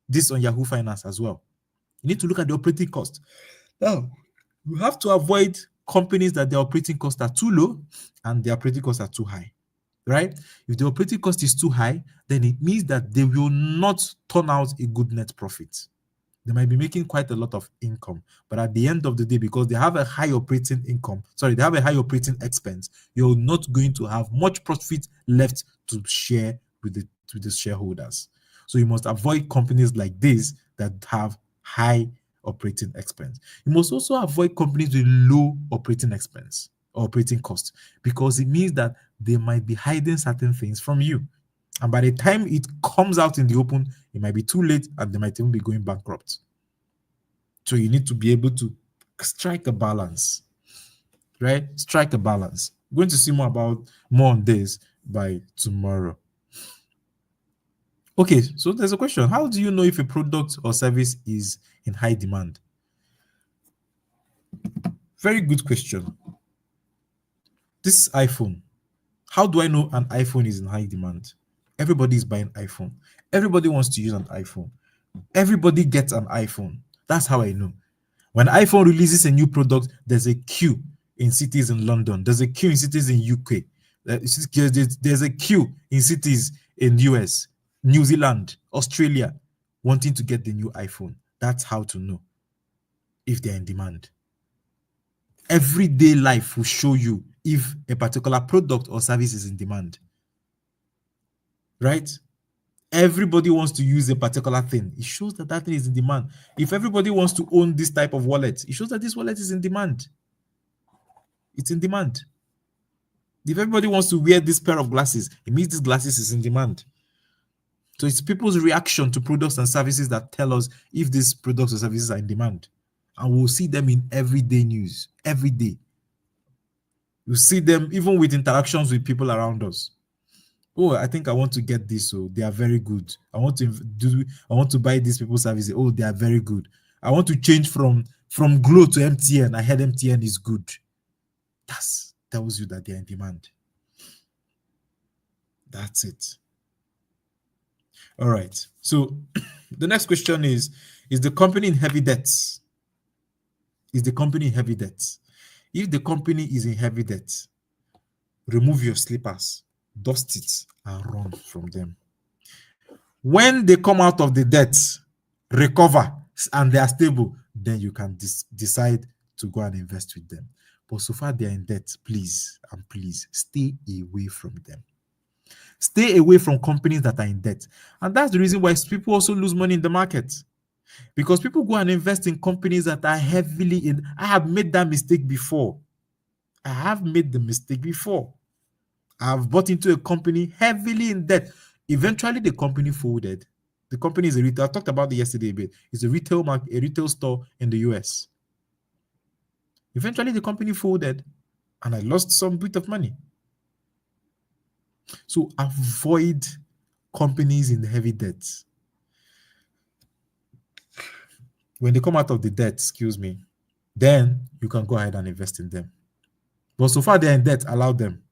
this on Yahoo Finance as well. You need to look at the operating cost. Now, you have to avoid companies that their operating costs are too low and their operating costs are too high, right? If the operating cost is too high, then it means that they will not turn out a good net profit. They might be making quite a lot of income, but at the end of the day, because they have a high operating they have a high operating expense, you're not going to have much profit left to share with the shareholders. So you must avoid companies like this that have high operating expense. You must also avoid companies with low operating expense or operating cost, because it means that they might be hiding certain things from you. And by the time it comes out in the open, it might be too late and they might even be going bankrupt. So you need to be able to strike a balance, right? Strike a balance. We're going to see more on this by tomorrow. Okay, so there's a question. How do you know if a product or service is in high demand? Very good question. This iPhone. How do I know an iPhone is in high demand? Everybody is buying iPhone. Everybody wants to use an iPhone. Everybody gets an iPhone. That's how I know. When iPhone releases a new product, there's a queue in cities in London. There's a queue in cities in UK. There's a queue in cities in US, New Zealand, Australia, wanting to get the new iPhone. That's how to know if they're in demand. Everyday life will show you if a particular product or service is in demand. Right? Everybody wants to use a particular thing. It shows that that thing is in demand. If everybody wants to own this type of wallet, it shows that this wallet is in demand. It's in demand. If everybody wants to wear this pair of glasses, it means this glasses is in demand. So it's people's reaction to products and services that tell us if these products or services are in demand. And we'll see them in everyday news, every day. You see them even with interactions with people around us. Oh, I think I want to get this. So they are very good. I want to buy these people's services. Oh, they are very good. I want to change from Glo to MTN. I heard MTN is good. That tells you that they're in demand. That's it. All right. So the next question is the company in heavy debt? Is the company in heavy debt? If the company is in heavy debt, remove your slippers, dust it, and run from them. When they come out of the debt, recover, and they are stable, then you can decide to go and invest with them. But so far they are in debt, please stay away from them. Stay away from companies that are in debt. And that's the reason why people also lose money in the market. Because people go and invest in companies that are heavily in. I have made that mistake before. I have made the mistake before. I've bought into a company heavily in debt. Eventually, the company folded. The company is a retail. I talked about it yesterday a bit. It's a retail store in the US. Eventually, the company folded, and I lost some bit of money. So avoid companies in heavy debt. When they come out of the debt, excuse me, then you can go ahead and invest in them. But so far they're in debt, allow them.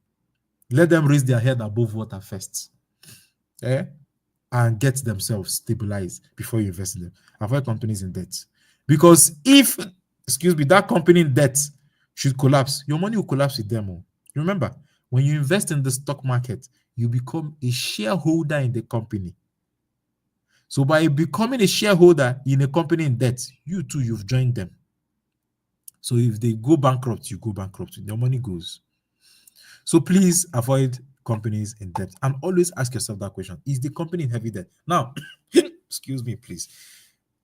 Let them raise their head above water first. And get themselves stabilized before you invest in them. Avoid companies in debt. Because if, excuse me, that company in debt should collapse, your money will collapse with them. Remember, when you invest in the stock market, you become a shareholder in the company. So by becoming a shareholder in a company in debt, you too, you've joined them. So if they go bankrupt, you go bankrupt. Your money goes. So please avoid companies in debt and always ask yourself that question. Is the company in heavy debt? Now, excuse me, please.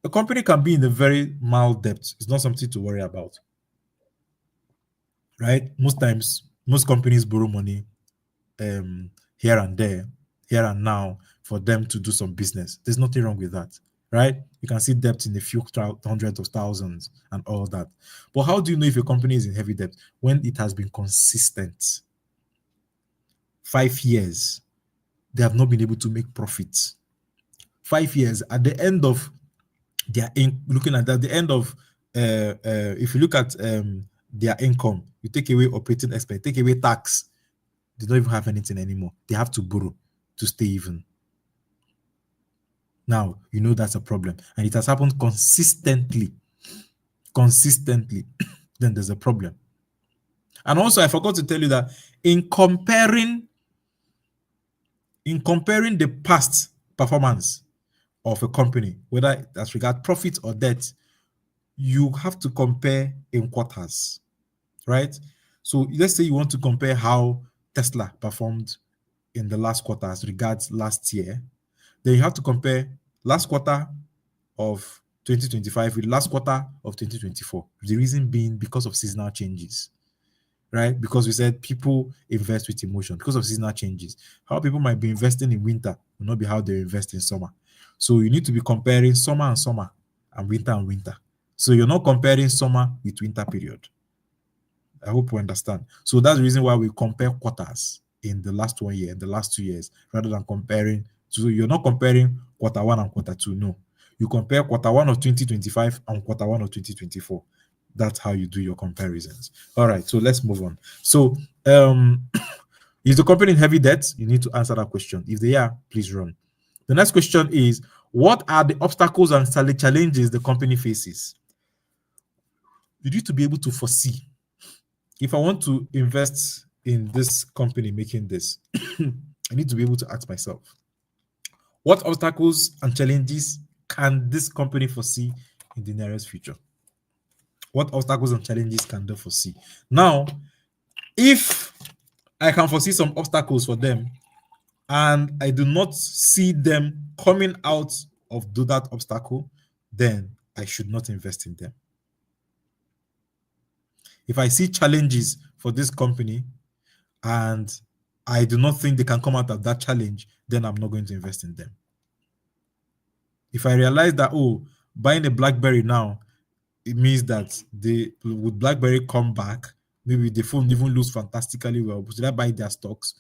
A company can be in a very mild debt. It's not something to worry about. Right? Most times, most companies borrow money here and there, here and now, for them to do some business. There's nothing wrong with that. Right? You can see debt in a few hundreds of thousands and all that. But how do you know if a company is in heavy debt? When it has been consistent. 5 years, they have not been able to make profits. 5 years, at the end of looking at that, the end of if you look at their income, you take away operating expense, take away tax, they don't even have anything anymore. They have to borrow to stay even. Now you know that's a problem, and it has happened consistently. Then there's a problem. And also, I forgot to tell you that in comparing the past performance of a company, whether as regard profit or debt, you have to compare in quarters, right? So let's say you want to compare how Tesla performed in the last quarter as regards last year, then you have to compare last quarter of 2025 with last quarter of 2024. The reason being because of seasonal changes, right? Because we said people invest with emotion because of seasonal changes. How people might be investing in winter will not be how they invest in summer. So you need to be comparing summer and summer and winter. So you're not comparing summer with winter period. I hope you understand. So that's the reason why we compare quarters in the last 1 year, in the last 2 years, rather than comparing. So you're not comparing quarter one and quarter two. No, you compare quarter one of 2025 and quarter one of 2024. That's how you do your comparisons. All right, so let's move on. So is the company in heavy debt? You need to answer that question. If they are, please run. The next question is, what are the obstacles and challenges the company faces? You need to be able to foresee. If I want to invest in this company making this, I need to be able to ask myself, what obstacles and challenges can this company foresee in the nearest future? What obstacles and challenges can they foresee? Now, if I can foresee some obstacles for them and I do not see them coming out of that obstacle, then I should not invest in them. If I see challenges for this company and I do not think they can come out of that challenge, then I'm not going to invest in them. If I realize that, buying a BlackBerry now, it means that would BlackBerry come back, maybe the phone even lose fantastically well, should I buy their stocks?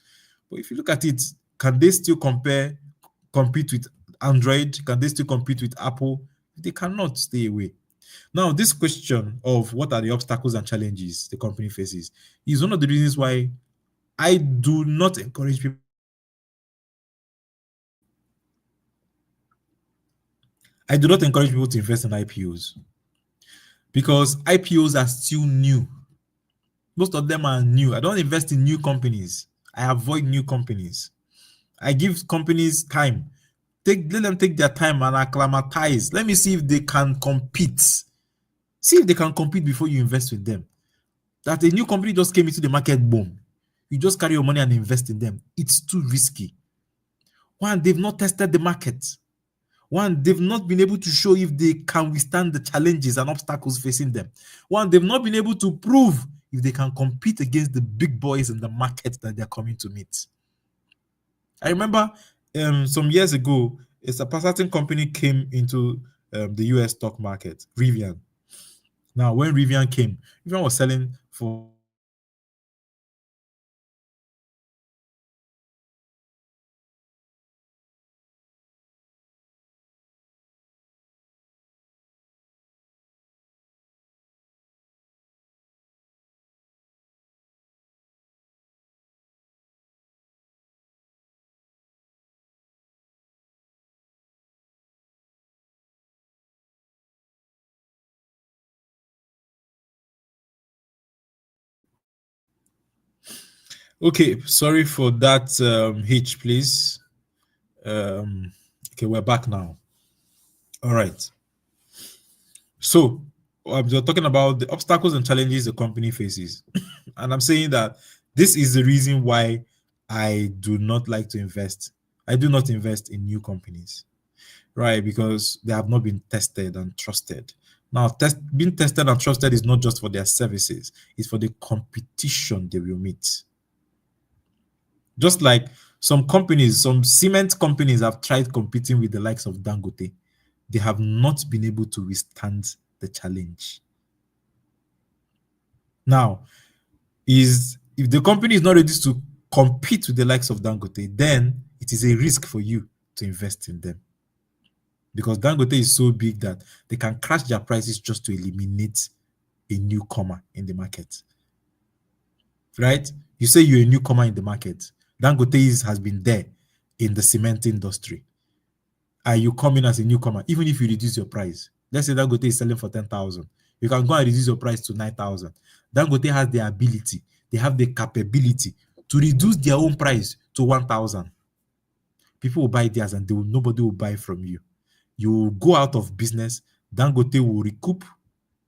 But if you look at it, can they still compete with Android? Can they still compete with Apple? They cannot. Stay away. Now, this question of what are the obstacles and challenges the company faces is one of the reasons why I do not encourage people. I do not encourage people to invest in IPOs because IPOs are still new. Most of them are new. I don't invest in new companies. I avoid new companies. I give companies time. Let them take their time and acclimatize. Let me see if they can compete. See if they can compete before you invest with them. That a new company just came into the market, boom. You just carry your money and invest in them. It's too risky. One, they've not tested the market. One, they've not been able to show if they can withstand the challenges and obstacles facing them. One, they've not been able to prove if they can compete against the big boys in the market that they're coming to meet. I remember some years ago, a certain company came into the US stock market, Rivian. Now, when Rivian came, Rivian was selling for Okay, sorry for that hitch, please. Okay, we're back now. All right. So we're talking about the obstacles and challenges the company faces. And I'm saying that this is the reason why I do not like to invest. I do not invest in new companies, right? Because they have not been tested and trusted. Now, being tested and trusted is not just for their services, it's for the competition they will meet. Just like some companies, some cement companies have tried competing with the likes of Dangote, they have not been able to withstand the challenge. Now, is if the company is not ready to compete with the likes of Dangote, then it is a risk for you to invest in them. Because Dangote is so big that they can crash their prices just to eliminate a newcomer in the market. Right? You say you're a newcomer in the market. Dangote has been there in the cement industry. And you come in as a newcomer, even if you reduce your price. Let's say Dangote is selling for 10,000. You can go and reduce your price to 9,000. Dangote has the ability, they have the capability to reduce their own price to 1,000. People will buy theirs and nobody will buy from you. You will go out of business. Dangote will recoup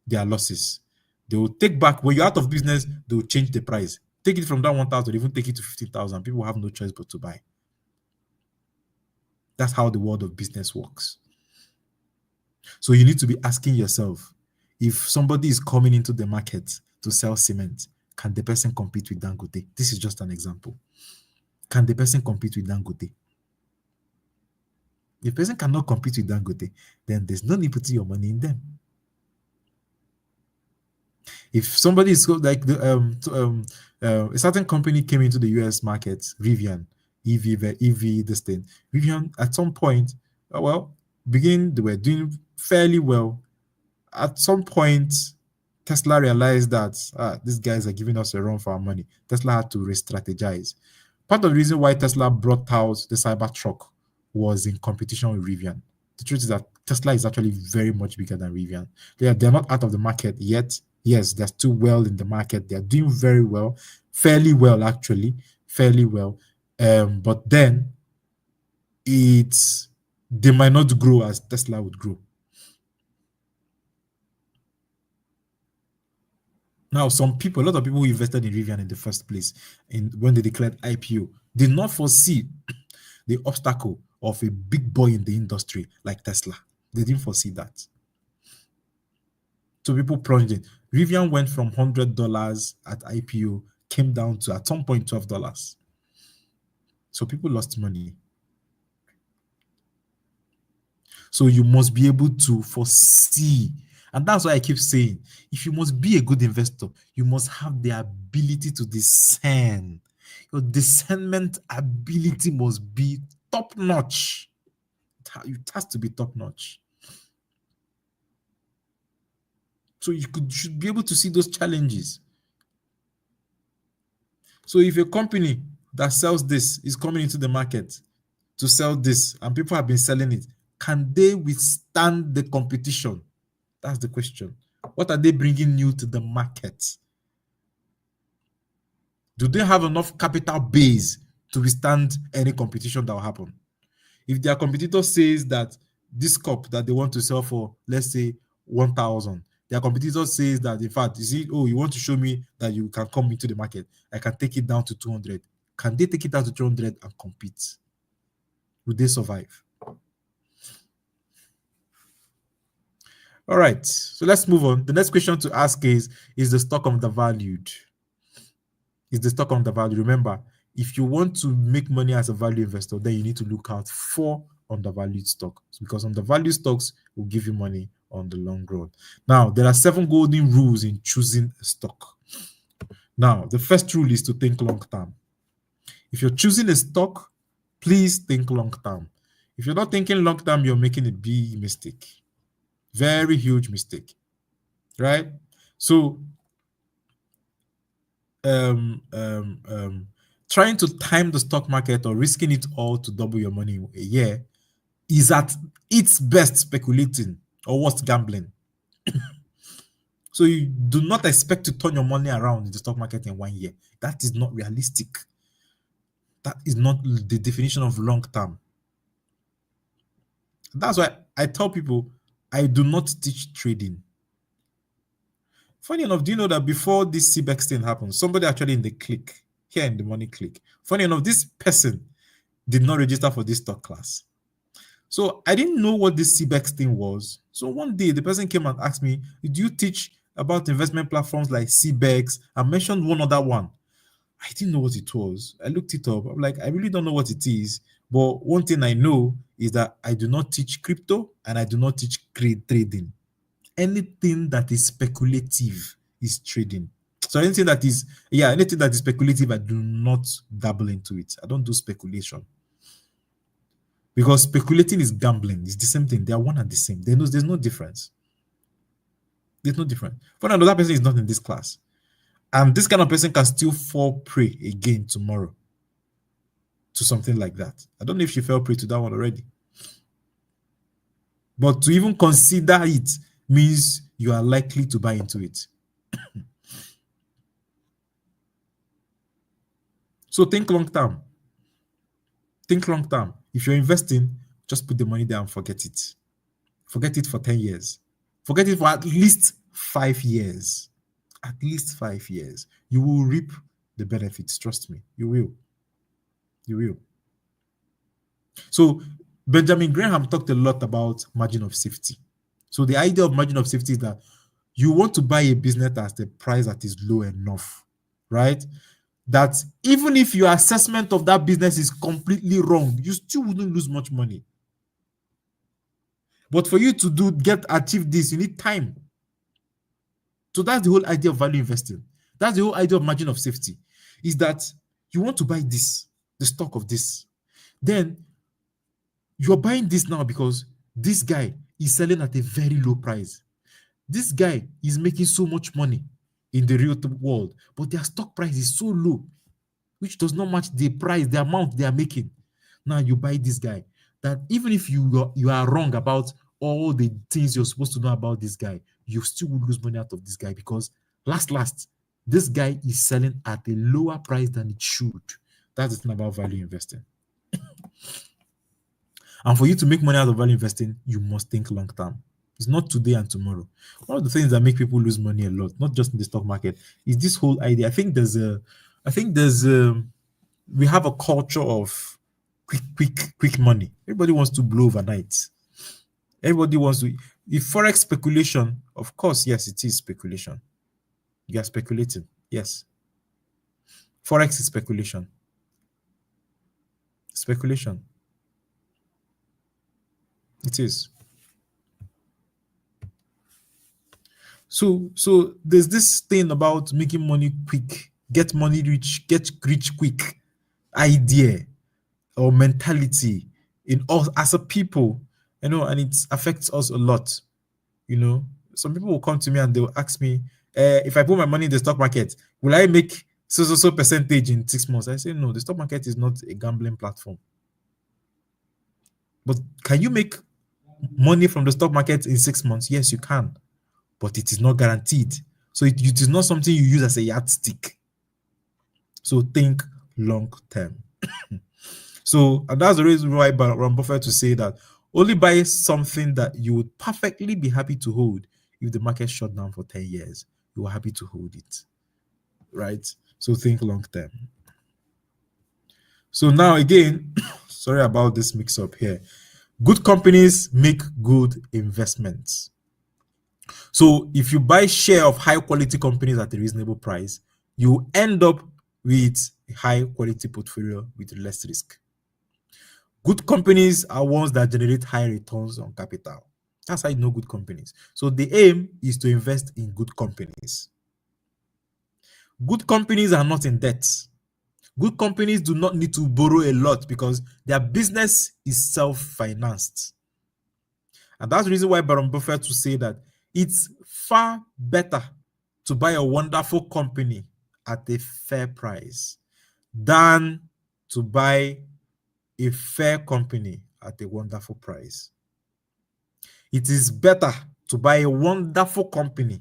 their losses. They will take back, when you're out of business, they will change the price. Take it from that 1,000, even take it to 15,000. People have no choice but to buy. That's how the world of business works. So you need to be asking yourself, if somebody is coming into the market to sell cement, can the person compete with Dangote? This is just an example. Can the person compete with Dangote? If the person cannot compete with Dangote, then there's no need putting your money in them. If somebody is like a certain company came into the US market, Rivian, EV, this thing. Rivian at some point, they were doing fairly well. At some point, Tesla realized that these guys are giving us a run for our money. Tesla had to re-strategize. Part of the reason why Tesla brought out the Cybertruck was in competition with Rivian. The truth is that Tesla is actually very much bigger than Rivian. They're not out of the market yet. Yes, they're still well in the market. They're doing very well, fairly well actually, fairly well. But then they might not grow as Tesla would grow. Now, a lot of people who invested in Rivian in the first place, when they declared IPO, did not foresee the obstacle of a big boy in the industry like Tesla. They didn't foresee that. So people plunged in. Rivian went from $100 at IPO, came down to at some point $12. So people lost money. So you must be able to foresee. And that's why I keep saying, if you must be a good investor, you must have the ability to discern. Your discernment ability must be top notch. It has to be top notch. So you should be able to see those challenges. So if a company that sells this is coming into the market to sell this and people have been selling it, can they withstand the competition? That's the question. What are they bringing new to the market? Do they have enough capital base to withstand any competition that will happen? If their competitor says that this cup that they want to sell for, let's say 1,000, their competitor says that, in fact, you want to show me that you can come into the market, I can take it down to 200. Can they take it down to 200 and compete? Will they survive? All right, so let's move on. The next question to ask is the stock undervalued? Is the stock undervalued? Remember, if you want to make money as a value investor, then you need to look out for undervalued stocks, because undervalued stocks will give you money on the long run. Now, there are 7 golden rules in choosing a stock. Now, the first rule is to think long term. If you're choosing a stock, please think long term. If you're not thinking long term, you're making a big mistake. Very huge mistake, right? So, trying to time the stock market or risking it all to double your money a year is at its best speculating, or worst, gambling. So you do not expect to turn your money around in the stock market in 1 year. That is not realistic. That is not the definition of long term. That's why I tell people I do not teach trading. Funny enough, do you know that before this CBEX thing happened, somebody actually in the click, here in the money click, funny enough, this person did not register for this stock class. So I didn't know what this CBEX thing was. So one day the person came and asked me, "Do you teach about investment platforms like CBEX?" I mentioned one other one. I didn't know what it was. I looked it up. I'm like, I really don't know what it is. But one thing I know is that I do not teach crypto and I do not teach trading. Anything that is speculative is trading. So anything that is speculative, I do not dabble into it. I don't do speculation. Because speculating is gambling. It's the same thing. They are one and the same. There's no difference. There's no difference. For another person is not in this class. And this kind of person can still fall prey again tomorrow to something like that. I don't know if she fell prey to that one already. But to even consider it means you are likely to buy into it. So think long term. Think long term. If you're investing, just put the money there and forget it. Forget it for 10 years. Forget it for at least 5 years. At least 5 years. You will reap the benefits. Trust me. You will. You will. So Benjamin Graham talked a lot about margin of safety. So the idea of margin of safety is that you want to buy a business at the price that is low enough, right? That even if your assessment of that business is completely wrong, you still wouldn't lose much money. But for you to achieve this, you need time. So that's the whole idea of value investing. That's the whole idea of margin of safety, is that you want to buy this, the stock of this. Then you're buying this now because this guy is selling at a very low price. This guy is making so much money in the real world, but their stock price is so low, which does not match the price, the amount they are making. Now you buy this guy, that even if you are wrong about all the things you're supposed to know about this guy, you still will lose money out of this guy because last, this guy is selling at a lower price than it should. That's the thing about value investing. And for you to make money out of value investing, you must think long term. It's not today and tomorrow. One of the things that make people lose money a lot, not just in the stock market, is this whole idea. I think we have a culture of quick money. Everybody wants to blow overnight. Everybody wants to. If forex speculation, of course, yes, it is speculation. You are speculating. Yes. Forex is speculation. Speculation. It is. So there's this thing about making money quick, get rich quick idea or mentality in us as a people, and it affects us a lot. Some people will come to me and they will ask me, if I put my money in the stock market, will I make so percentage in 6 months? I say no, the stock market is not a gambling platform. But can you make money from the stock market in 6 months? Yes, you can. But it is not guaranteed. So it is not something you use as a yardstick. So think long term. And that's the reason why Warren Buffett to say that only buy something that you would perfectly be happy to hold. If the market shut down for 10 years, you are happy to hold it, right? So think long term. So now again, sorry about this mix up here. Good companies make good investments. So if you buy share of high quality companies at a reasonable price, you end up with a high quality portfolio with less risk. Good companies are ones that generate high returns on capital. That's how you know good companies. So the aim is to invest in good companies. Good companies are not in debt. Good companies do not need to borrow a lot because their business is self-financed. And that's the reason why Warren Buffett would say that it's far better to buy a wonderful company at a fair price than to buy a fair company at a wonderful price. It is better to buy a wonderful company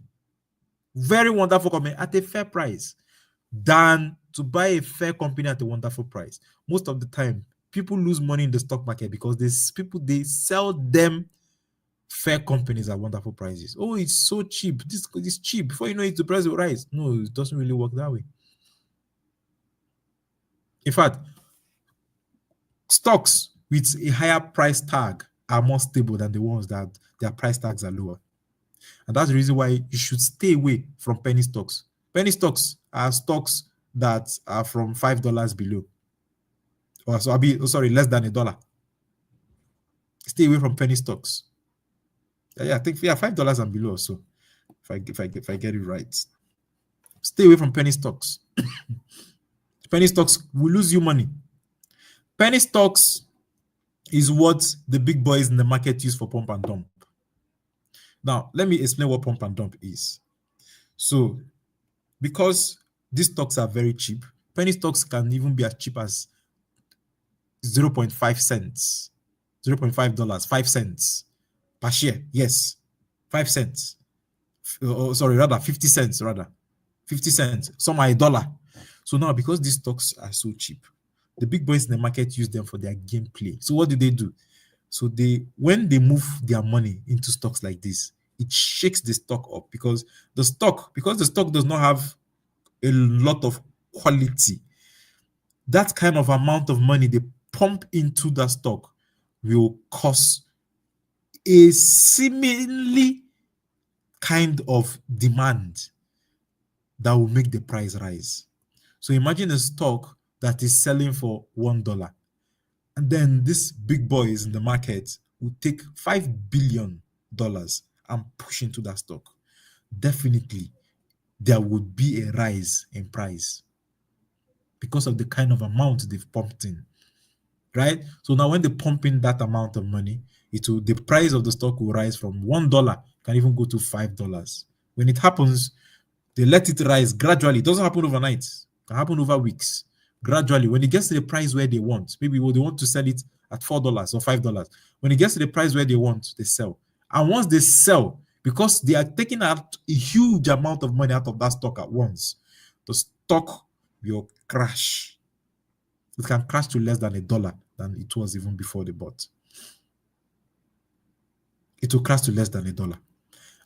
very wonderful company at a fair price, than to buy a fair company at a wonderful price. Most of the time, people lose money in the stock market because they sell them fair companies at wonderful prices. Oh, it's so cheap. This is cheap. Before you know it, the price will rise. No, it doesn't really work that way. In fact, stocks with a higher price tag are more stable than the ones that their price tags are lower. And that's the reason why you should stay away from penny stocks. Penny stocks are stocks that are from $5 below. Or so less than $1. Stay away from penny stocks. Yeah, I think $5 and below. So if I get it right, stay away from penny stocks. Penny stocks will lose you money. Penny stocks is what the big boys in the market use for pump and dump. Now, let me explain what pump and dump is. So, because these stocks are very cheap, penny stocks can even be as cheap as 0.5 cents, $0.5, 5 cents per share. Yes, 5 cents. Rather 50 cents, 50 cents. Some are $1. So now, because these stocks are so cheap, the big boys in the market use them for their gameplay. So what do? So when they move their money into stocks like this, it shakes the stock up because the stock does not have a lot of quality. That kind of amount of money they pump into that stock will cause a seemingly kind of demand that will make the price rise. So imagine a stock that is selling for $1. And then these big boys in the market will take $5 billion and push into that stock. Definitely, there would be a rise in price because of the kind of amount they've pumped in, right? So now when they pump in that amount of money, the price of the stock will rise from $1, can even go to $5. When it happens, they let it rise gradually. It doesn't happen overnight. It can happen over weeks. Gradually, when it gets to the price where they want, maybe they want to sell it at $4 or $5. When it gets to the price where they want, they sell. And once they sell, because they are taking out a huge amount of money out of that stock at once, the stock will crash. It can crash to less than $1 than it was even before they bought. It will crash to less than $1.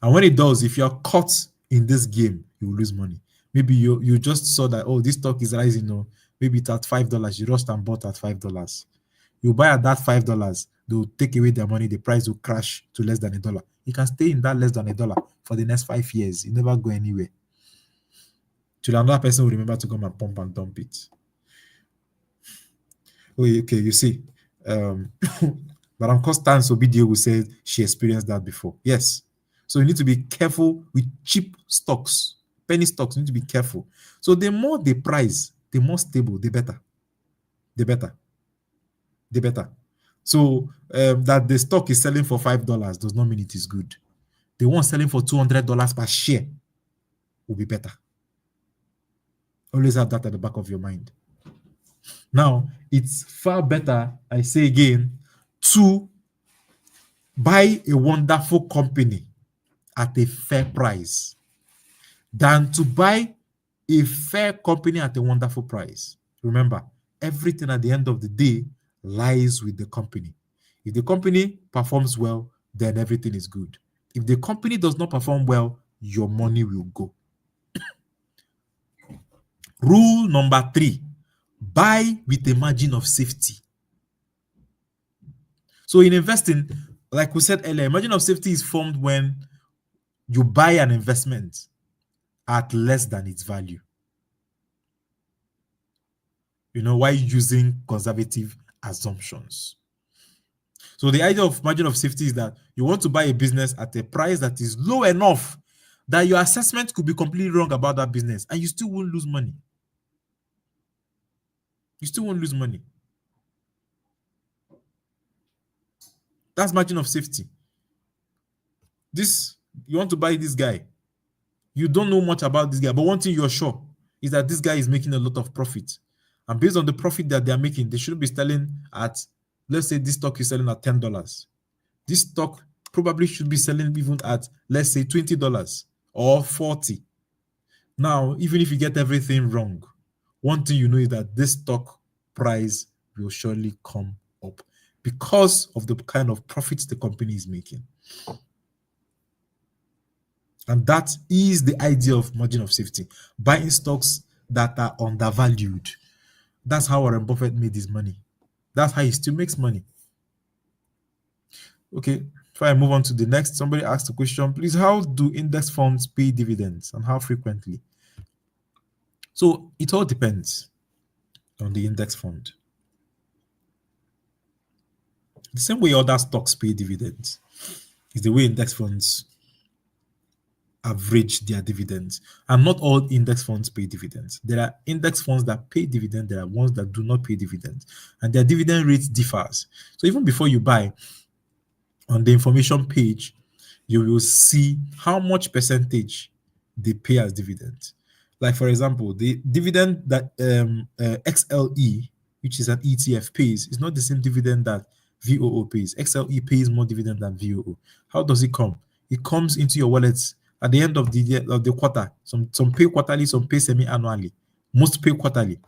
And when it does, if you're caught in this game, you will lose money. Maybe you just saw that, oh, this stock is rising. No, maybe it's at $5. You rushed and bought at $5. You buy at that $5, they'll take away their money. The price will crash to less than $1. You can stay in that less than $1 for the next 5 years. You never go anywhere. Till another person will remember to come and pump and dump it. Oh, okay, you see. Madam Constance Obidio will say she experienced that before. Yes. So you need to be careful with cheap stocks. Penny stocks, you need to be careful. So the more they price, the more stable, the better. The better. So that the stock is selling for $5 does not mean it is good. The one selling for $200 per share will be better. Always have that at the back of your mind. Now, it's far better, I say again, to buy a wonderful company at a fair price than to buy a fair company at a wonderful price. Remember, everything at the end of the day lies with the company. If the company performs well, then everything is good. If the company does not perform well, your money will go. Rule number 3, buy with a margin of safety. So in investing, like we said earlier, margin of safety is formed when you buy an investment at less than its value. Why using conservative assumptions. So the idea of margin of safety is that you want to buy a business at a price that is low enough that your assessment could be completely wrong about that business and you still won't lose money. You still won't lose money. That's margin of safety. You want to buy this guy. You don't know much about this guy, but one thing you're sure is that this guy is making a lot of profit. And based on the profit that they're making, they shouldn't be selling at, let's say this stock is selling at $10. This stock probably should be selling even at, let's say, $20 or $40. Now, even if you get everything wrong, one thing you know is that this stock price will surely come up because of the kind of profits the company is making. And that is the idea of margin of safety, buying stocks that are undervalued. That's how Warren Buffett made his money. That's how he still makes money. Okay, before I move on to the next, somebody asked the question, please, how do index funds pay dividends and how frequently? So it all depends on the index fund. The same way other stocks pay dividends is the way index funds average their dividends. And not all index funds pay dividends. There are index funds that pay dividends, there are ones that do not pay dividends, and their dividend rate differs. So even before you buy, on the information page, you will see how much percentage they pay as dividends. Like for example, the dividend that XLE, which is an ETF, pays is not the same dividend that VOO pays. XLE pays more dividend than VOO. How does it come? It comes into your wallets at the end of the quarter. Some pay quarterly, some pay semi-annually. Most pay quarterly,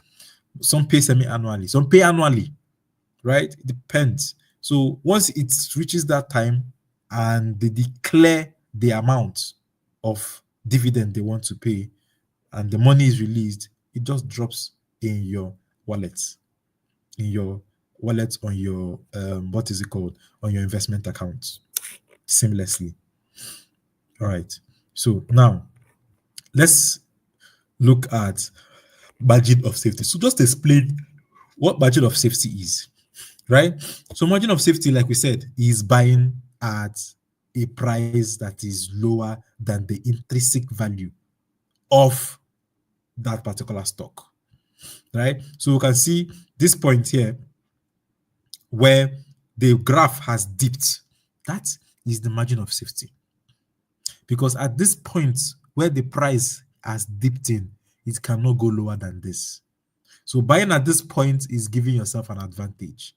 some pay semi-annually, some pay annually. Right? It depends. So once it reaches that time and they declare the amount of dividend they want to pay and the money is released, it just drops in your wallet, on your what is it called, on your investment account seamlessly. All right. So now let's look at margin of safety. So just explain what margin of safety is. Right? So margin of safety, like we said, is buying at a price that is lower than the intrinsic value of that particular stock. Right? So we can see this point here where the graph has dipped. That is the margin of safety. Because at this point where the price has dipped in, it cannot go lower than this. So buying at this point is giving yourself an advantage.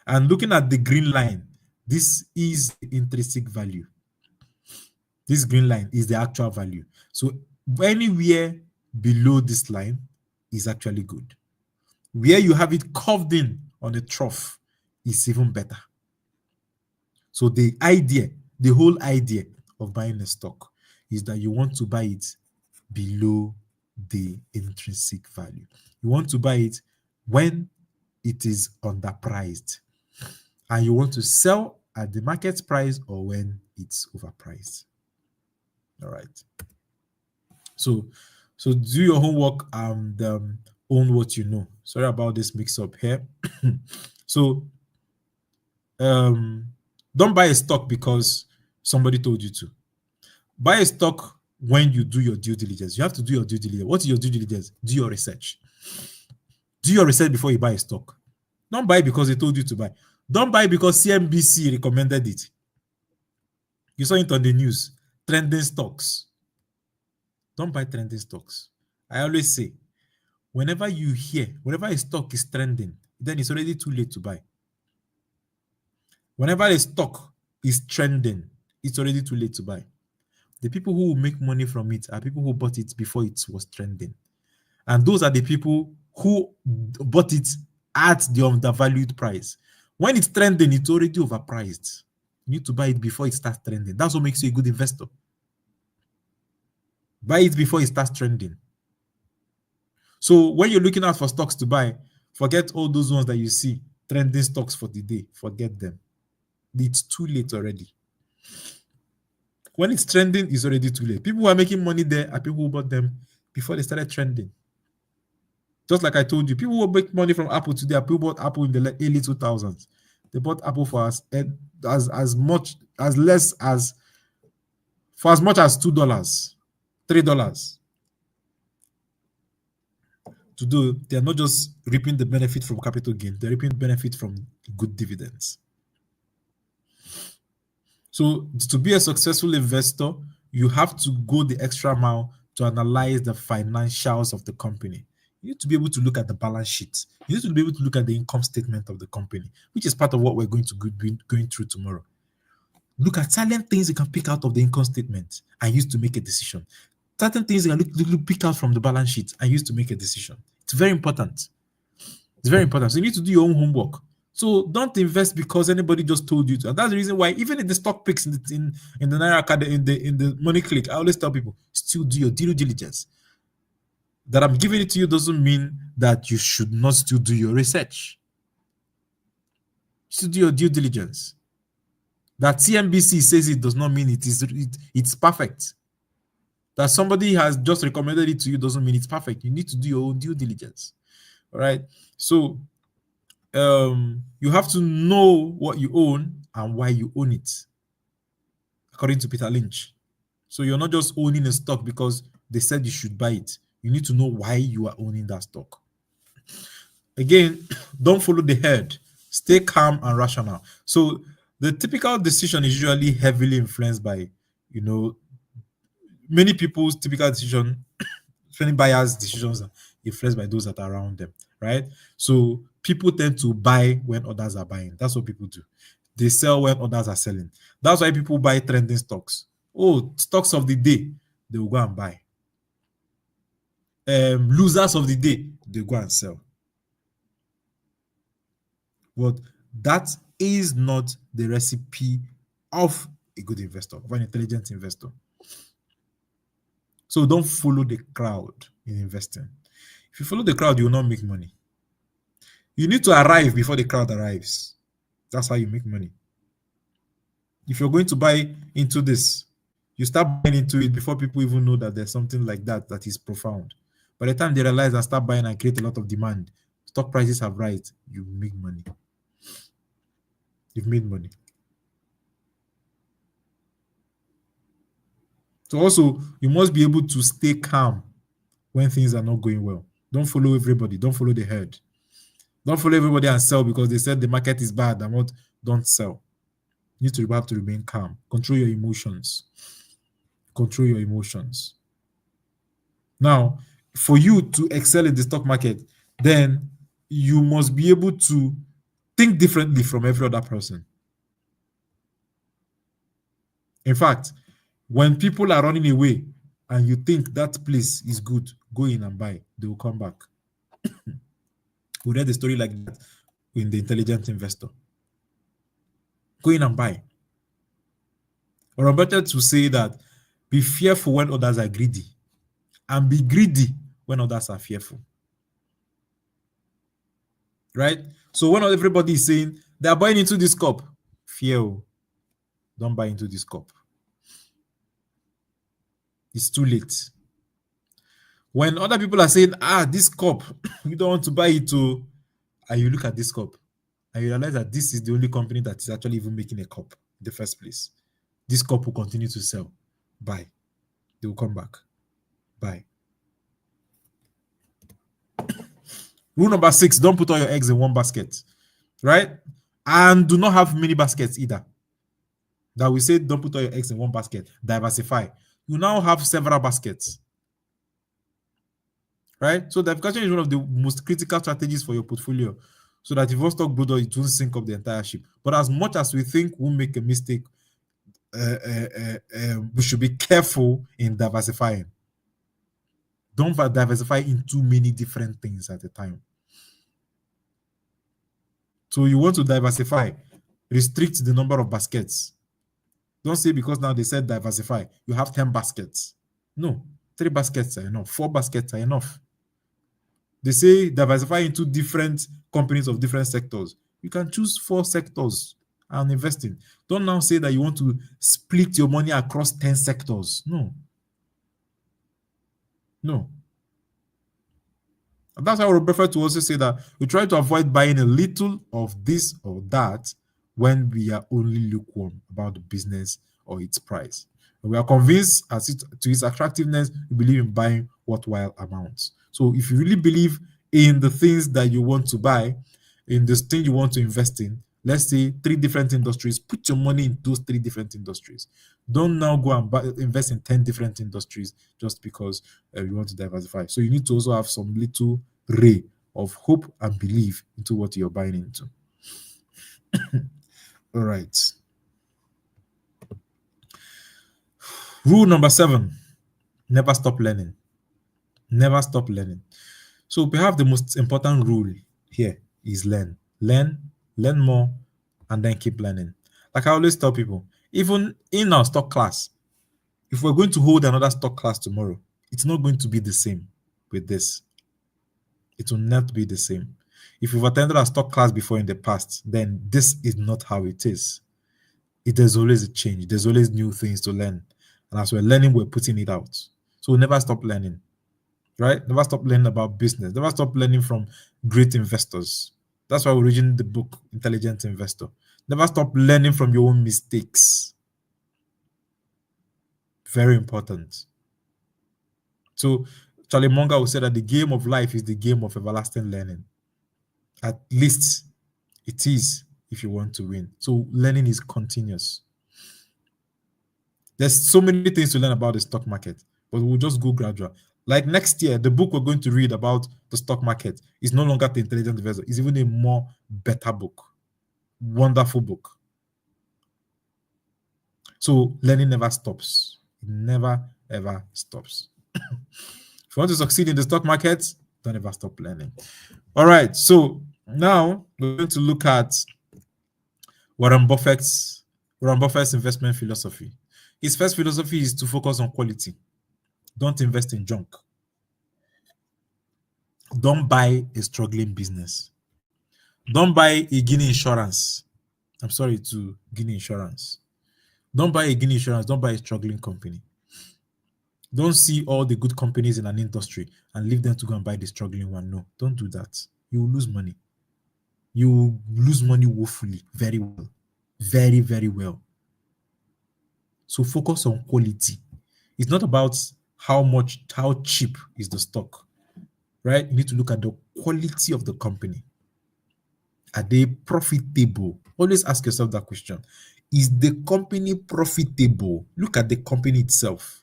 And looking at the green line, this is the intrinsic value. This green line is the actual value. So anywhere below this line is actually good. Where you have it curved in on the trough is even better. So the whole idea of buying a stock is that you want to buy it below the intrinsic value. You want to buy it when it is underpriced. And you want to sell at the market price or when it's overpriced. All right. So do your homework and own what you know. Sorry about this mix-up here. So don't buy a stock because somebody told you to. Buy a stock when you do your due diligence. You have to do your due diligence. What is your due diligence? Do your research. Do your research before you buy a stock. Don't buy because they told you to buy. Don't buy because CNBC recommended it. You saw it on the news. Trending stocks. Don't buy trending stocks. I always say, whenever a stock is trending, then it's already too late to buy. Whenever a stock is trending, it's already too late to buy. The people who will make money from it are people who bought it before it was trending. And those are the people who bought it at the undervalued price. When it's trending, it's already overpriced. You need to buy it before it starts trending. That's what makes you a good investor. Buy it before it starts trending. So when you're looking out for stocks to buy, forget all those ones that you see, trending stocks for the day. Forget them. It's too late already. When it's trending, it's already too late. People who are making money there are people who bought them before they started trending. Just like I told you, people who make money from Apple today are people who bought Apple in the early 2000s. They bought Apple for as much as $2, $3. To do, they're not just reaping the benefit from capital gain, they're reaping benefit from good dividends. So to be a successful investor, you have to go the extra mile to analyze the financials of the company. You need to be able to look at the balance sheet. You need to be able to look at the income statement of the company, which is part of what we're going to be going through tomorrow. Look at silent things you can pick out of the income statement and use to make a decision. Certain things you can pick out from the balance sheet and use to make a decision. It's very important. It's very important. So you need to do your own homework. So don't invest because anybody just told you to. And that's the reason why even in the stock picks in the Naira Academy, in the Money Click, I always tell people still do your due diligence. That I'm giving it to you doesn't mean that you should not still do your research. Still do your due diligence. That CNBC says it does not mean it's perfect. That somebody has just recommended it to you doesn't mean it's perfect. You need to do your own due diligence. All right. So you have to know what you own and why you own it, according to Peter Lynch. So you're not just owning a stock because they said you should buy it. You need to know why you are owning that stock. Again, don't follow the herd. Stay calm and rational. So the typical decision is usually heavily influenced by, many people's typical decision, many buyers' decisions are influenced by those that are around them, right? So people tend to buy when others are buying. That's what people do. They sell when others are selling. That's why people buy trending stocks. Oh, stocks of the day, they will go and buy. Losers of the day, they go and sell. But that is not the recipe of a good investor, of an intelligent investor. So don't follow the crowd in investing. If you follow the crowd, you will not make money. You need to arrive before the crowd arrives. That's how you make money. If you're going to buy into this, you start buying into it before people even know that there's something like that is profound. By the time they realize and start buying and create a lot of demand, stock prices have rise, you make money. You've made money. So also, you must be able to stay calm when things are not going well. Don't follow everybody. Don't follow the herd. Don't follow everybody and sell because they said the market is bad. Don't sell. You need to have to remain calm. Control your emotions. Control your emotions. Now, for you to excel in the stock market, then you must be able to think differently from every other person. In fact, when people are running away and you think that place is good, go in and buy. They will come back. We read a story like that in The Intelligent Investor. Go in and buy. Or better to say that be fearful when others are greedy and be greedy when others are fearful. Right? So when everybody is saying they are buying into this cup, fear, don't buy into this cup. It's too late. When other people are saying, this cup, you don't want to buy it too, and you look at this cup and you realize that this is the only company that is actually even making a cup in the first place. This cup will continue to sell. Buy. They will come back. Buy. Rule number 6, don't put all your eggs in one basket. Right? And do not have many baskets either. That we say don't put all your eggs in one basket. Diversify. You now have several baskets. Right? So diversification is one of the most critical strategies for your portfolio, so that if one stock goes down, it won't sink up the entire ship. But as much as we think we'll make a mistake, we should be careful in diversifying. Don't diversify in too many different things at a time. So you want to diversify, restrict the number of baskets. Don't say because now they said diversify, you have 10 baskets. No, 3 baskets are enough. 4 baskets are enough. They say diversify into different companies of different sectors. You can choose 4 sectors and invest in. Don't now say that you want to split your money across 10 sectors. No. And that's how I would prefer to also say that we try to avoid buying a little of this or that when we are only lukewarm about the business or its price. When we are convinced to its attractiveness, we believe in buying worthwhile amounts. So if you really believe in the things that you want to buy, in this thing you want to invest in, let's say 3 different industries, put your money in those 3 different industries. Don't now go and invest in 10 different industries just because you want to diversify. So you need to also have some little ray of hope and belief into what you're buying into. All right. Rule number 7, never stop learning. Never stop learning. So perhaps the most important rule here is learn. Learn more, and then keep learning. Like I always tell people, even in our stock class, if we're going to hold another stock class tomorrow, it's not going to be the same with this. It will not be the same. If you've attended a stock class before in the past, then this is not how it is. There's always a change. There's always new things to learn. And as we're learning, we're putting it out. So never stop learning, right? Never stop learning about business. Never stop learning from great investors. That's why we're reading the book, Intelligent Investor. Never stop learning from your own mistakes. Very important. So Charlie Munger will say that the game of life is the game of everlasting learning. At least it is if you want to win. So learning is continuous. There's so many things to learn about the stock market, but we'll just go gradual. Like next year, the book we're going to read about the stock market is no longer The Intelligent Investor. It's even a more better book. Wonderful book. So learning never stops. It never, ever stops. If you want to succeed in the stock market, don't ever stop learning. All right. So now we're going to look at Warren Buffett's investment philosophy. His first philosophy is to focus on quality. Don't invest in junk. Don't buy a struggling business. Don't buy a Guinea insurance. I'm sorry to Guinea insurance. Don't buy a Guinea insurance. Don't buy a struggling company. Don't see all the good companies in an industry and leave them to go and buy the struggling one. No, don't do that. You will lose money. You will lose money woefully, very well. Very, very well. So focus on quality. It's not about how cheap is the stock, right? You need to look at the quality of the company. Are they profitable? Always ask yourself that question. Is the company profitable? Look at the company itself.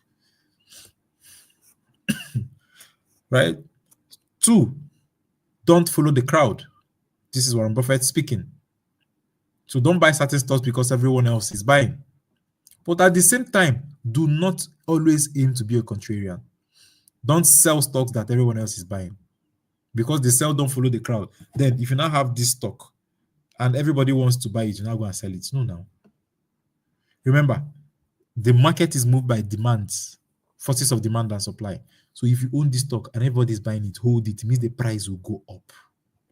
Right? 2, don't follow the crowd. This is Warren Buffett speaking. So don't buy certain stocks because everyone else is buying. But at the same time, do not always aim to be a contrarian. Don't sell stocks that everyone else is buying. Because they sell, don't follow the crowd. Then if you now have this stock and everybody wants to buy it, you're not going to sell it. No, now. Remember, the market is moved by demands, forces of demand and supply. So if you own this stock and everybody is buying it, hold it. It means the price will go up.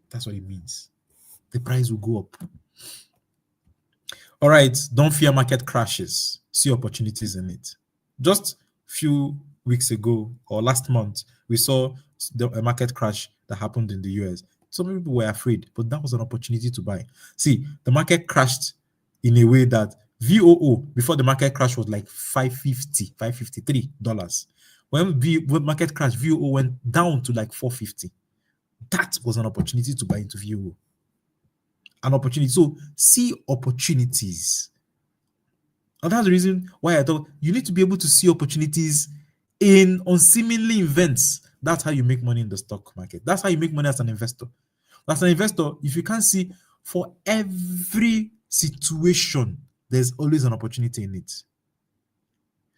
That's what it means. The price will go up. All right, don't fear market crashes. See opportunities in it. Just a few weeks ago or last month, we saw a market crash that happened in the US. Some people were afraid, but that was an opportunity to buy. See, the market crashed in a way that VOO, before the market crash, was like $553. When market crash, VOO went down to like $450. That was an opportunity to buy into VOO. An opportunity. So see opportunities. And that's the reason why I thought you need to be able to see opportunities in unseemly events. That's how you make money in the stock market. That's how you make money as an investor. As an investor, if you can't see for every situation, there's always an opportunity in it.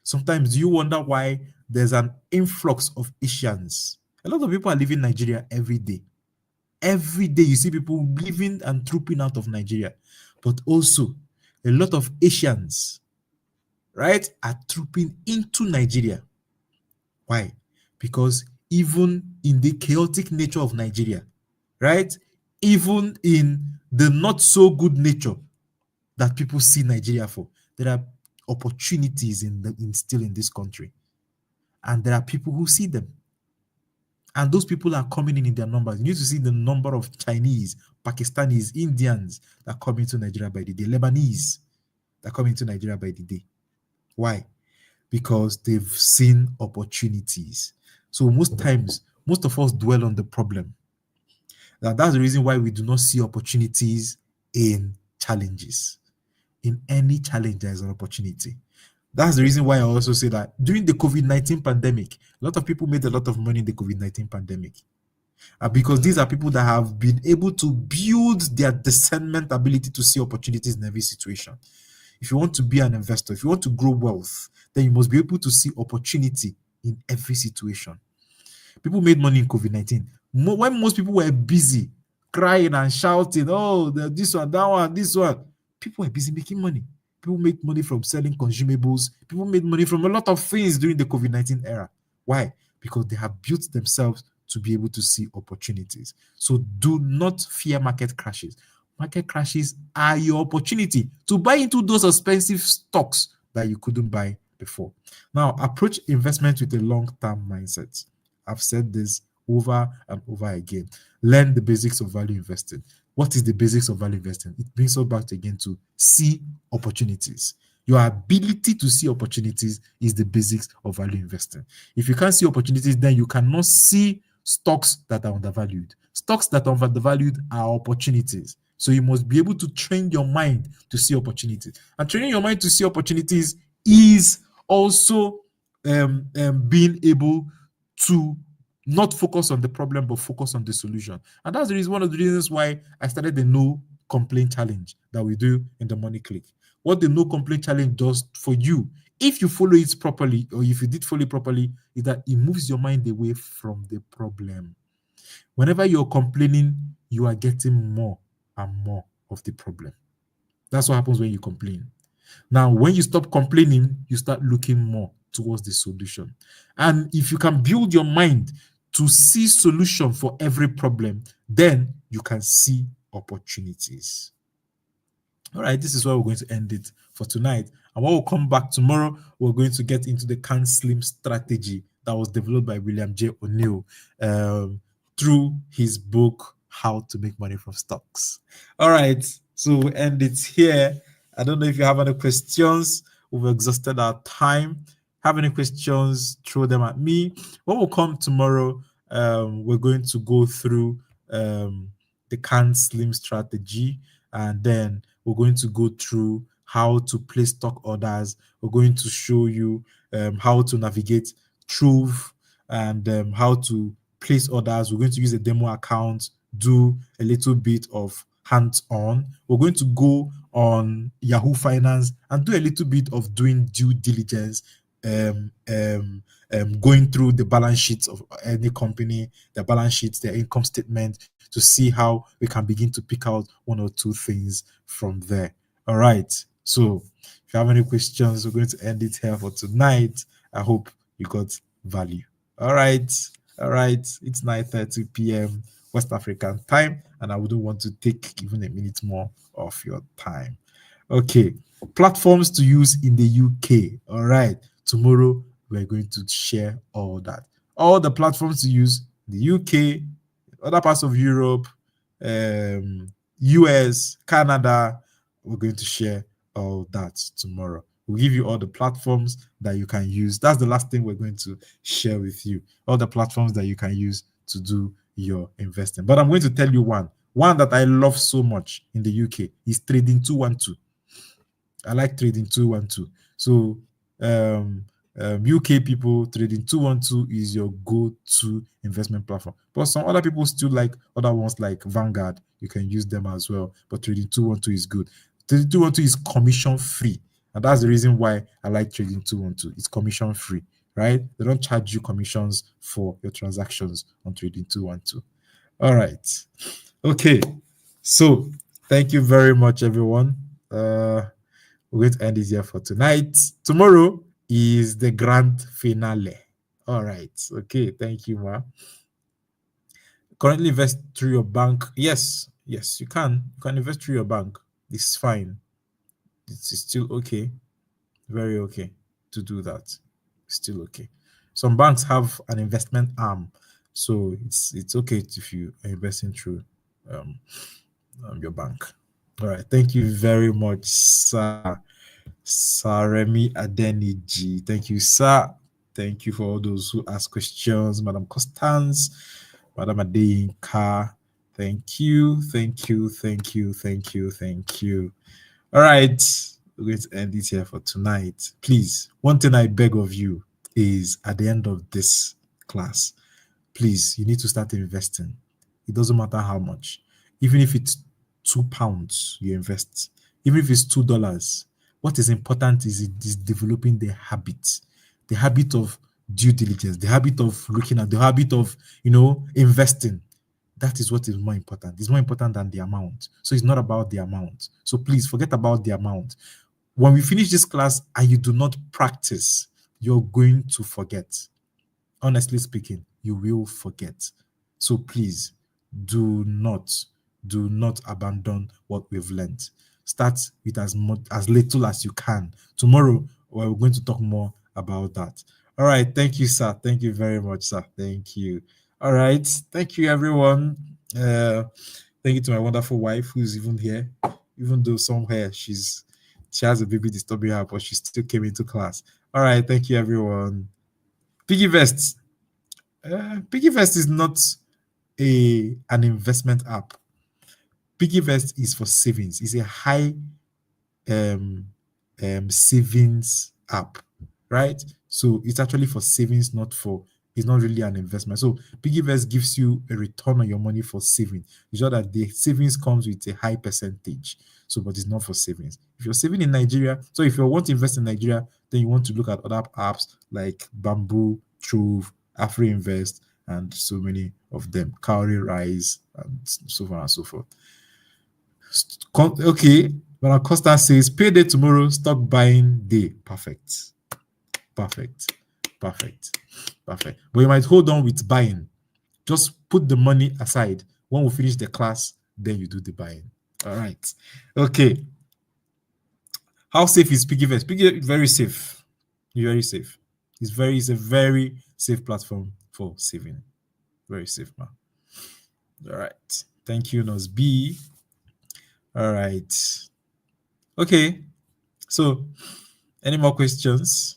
Sometimes you wonder why there's an influx of Asians. A lot of people are leaving Nigeria every day. Every day you see people leaving and trooping out of Nigeria. But also, a lot of Asians, right, are trooping into Nigeria. Why? Because even in the chaotic nature of Nigeria, right, even in the not so good nature that people see Nigeria for, there are opportunities still in this country. And there are people who see them. And those people are coming in their numbers. You need to see the number of Chinese, Pakistanis, Indians that come into Nigeria by the day, Lebanese that come into Nigeria by the day. Why? Because they've seen opportunities. So most times, most of us dwell on the problem. That's the reason why we do not see opportunities in challenges. In any challenge, there is an opportunity. That's the reason why I also say that during the COVID-19 pandemic, a lot of people made a lot of money in the COVID-19 pandemic. Because these are people that have been able to build their discernment ability to see opportunities in every situation. If you want to be an investor, if you want to grow wealth, then you must be able to see opportunity in every situation. People made money in COVID-19. When most people were busy crying and shouting, oh, this one, that one, this one, people were busy making money. People made money from selling consumables. People made money from a lot of things during the COVID-19 era. Why? Because they have built themselves to be able to see opportunities. So do not fear market crashes. Market crashes are your opportunity to buy into those expensive stocks that you couldn't buy before. Now, approach investment with a long-term mindset. I've said this over and over again. Learn the basics of value investing. What is the basics of value investing? It brings us back again to see opportunities. Your ability to see opportunities is the basics of value investing. If you can't see opportunities, then you cannot see stocks that are undervalued. Stocks that are undervalued are opportunities. So you must be able to train your mind to see opportunities. And training your mind to see opportunities is also being able to not focus on the problem, but focus on the solution. And that's the reason, one of the reasons why I started the no complaint challenge that we do in the Money Click. What the no complaint challenge does for you, if you follow it properly, or if you did follow it properly, is that it moves your mind away from the problem. Whenever you're complaining, you are getting more and more of the problem. That's what happens when you complain. Now, when you stop complaining, you start looking more towards the solution. And if you can build your mind to see solution for every problem, then you can see opportunities. All right, this is where we're going to end it for tonight. And when we'll come back tomorrow, we're going to get into the CAN SLIM strategy that was developed by William J. O'Neill through his book, How to Make Money from Stocks. All right, so we'll end it here. I don't know if you have any questions. We've exhausted our time. Have any questions, throw them at me. When we'll come tomorrow, we're going to go through the CAN SLIM strategy, and then we're going to go through how to place stock orders. We're going to show you how to navigate Truth and how to place orders. We're going to use a demo account, do a little bit of hands-on. We're going to go on Yahoo Finance and do a little bit of doing due diligence, going through the balance sheets of any company, their balance sheets, their income statement, to see how we can begin to pick out one or two things from there. All right. So if you have any questions, we're going to end it here for tonight. I hope you got value. All right. All right. It's 9:30 p.m. West African time, and I wouldn't want to take even a minute more of your time. Okay. Platforms to use in the UK. All right. Tomorrow, we're going to share all that. All the platforms to use in the UK, other parts of Europe, US, Canada. We're going to share all that tomorrow. We'll give you all the platforms that you can use. That's the last thing we're going to share with you. All the platforms that you can use to do your investing. But I'm going to tell you one that I love so much in the UK is Trading 212. I like Trading 212. So UK people, Trading 212 is your go-to investment platform. But some other people still like other ones like Vanguard. You can use them as well. But Trading 212 is good. Trading 212 is commission free. And that's the reason why I like Trading 212. It's commission free, right? They don't charge you commissions for your transactions on Trading 212. All right. Okay. So thank you very much, everyone. We're going to end this here for tonight. Tomorrow is the grand finale. All right. Okay. Thank you, Ma. Currently invest through your bank. Yes. Yes, you can. You can invest through your bank. It's fine. It's still okay. Very okay to do that. Still okay. Some banks have an investment arm, so it's okay if you are investing through your bank. All right. Thank you very much, Sir Remy Adeniji. Thank you, sir. Thank you for all those who ask questions. Madam Constance, Madam Adeyinka. Thank you. Thank you. Thank you. Thank you. Thank you. All right. We're going to end it here for tonight. Please, one thing I beg of you is at the end of this class, please, you need to start investing. It doesn't matter how much. Even if it's £2 you invest, even if it's $2, What is important is developing the habit of due diligence, the habit of looking at, the habit of investing. That is what is more important. It's more important than the amount. So it's not about the amount. So please forget about the amount. When we finish this class and you do not practice, you're going to forget. Honestly speaking, you will forget. So please do not abandon what we've learned. Start with as little as you can. Tomorrow we're going to talk more about that. All right, thank you, sir. Thank you very much, sir. Thank you. All right, thank you, everyone. Thank you to my wonderful wife who's even here, even though somewhere she has a baby disturbing her, but she still came into class. All right, thank you, everyone. PiggyVest. PiggyVest is not an investment app. PiggyVest is for savings. It's a high savings app, right? So it's actually for savings, it's not really an investment. So PiggyVest gives you a return on your money for saving. It's just that the savings comes with a high percentage. So, but it's not for savings. If you're saving in Nigeria, so if you want to invest in Nigeria, then you want to look at other apps like Bamboo, Trove, AfriInvest, and so many of them, Cowrie Rise, and so on and so forth. Okay, when Costa says payday tomorrow, stock buying day. Perfect. But you might hold on with buying. Just put the money aside. When we finish the class, then you do the buying. All right. Okay. How safe is PiggyVest? PiggyVest very safe. Very safe. It's a very safe platform for saving. Very safe, man. All right. Thank you, Nosby. All right. Okay. So, any more questions?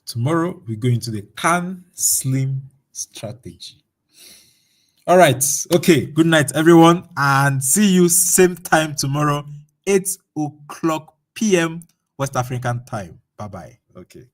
Tomorrow, we go into the Can Slim strategy. All right. Okay. Good night, everyone. And see you same time tomorrow, 8 o'clock p.m. West African time. Bye-bye. Okay.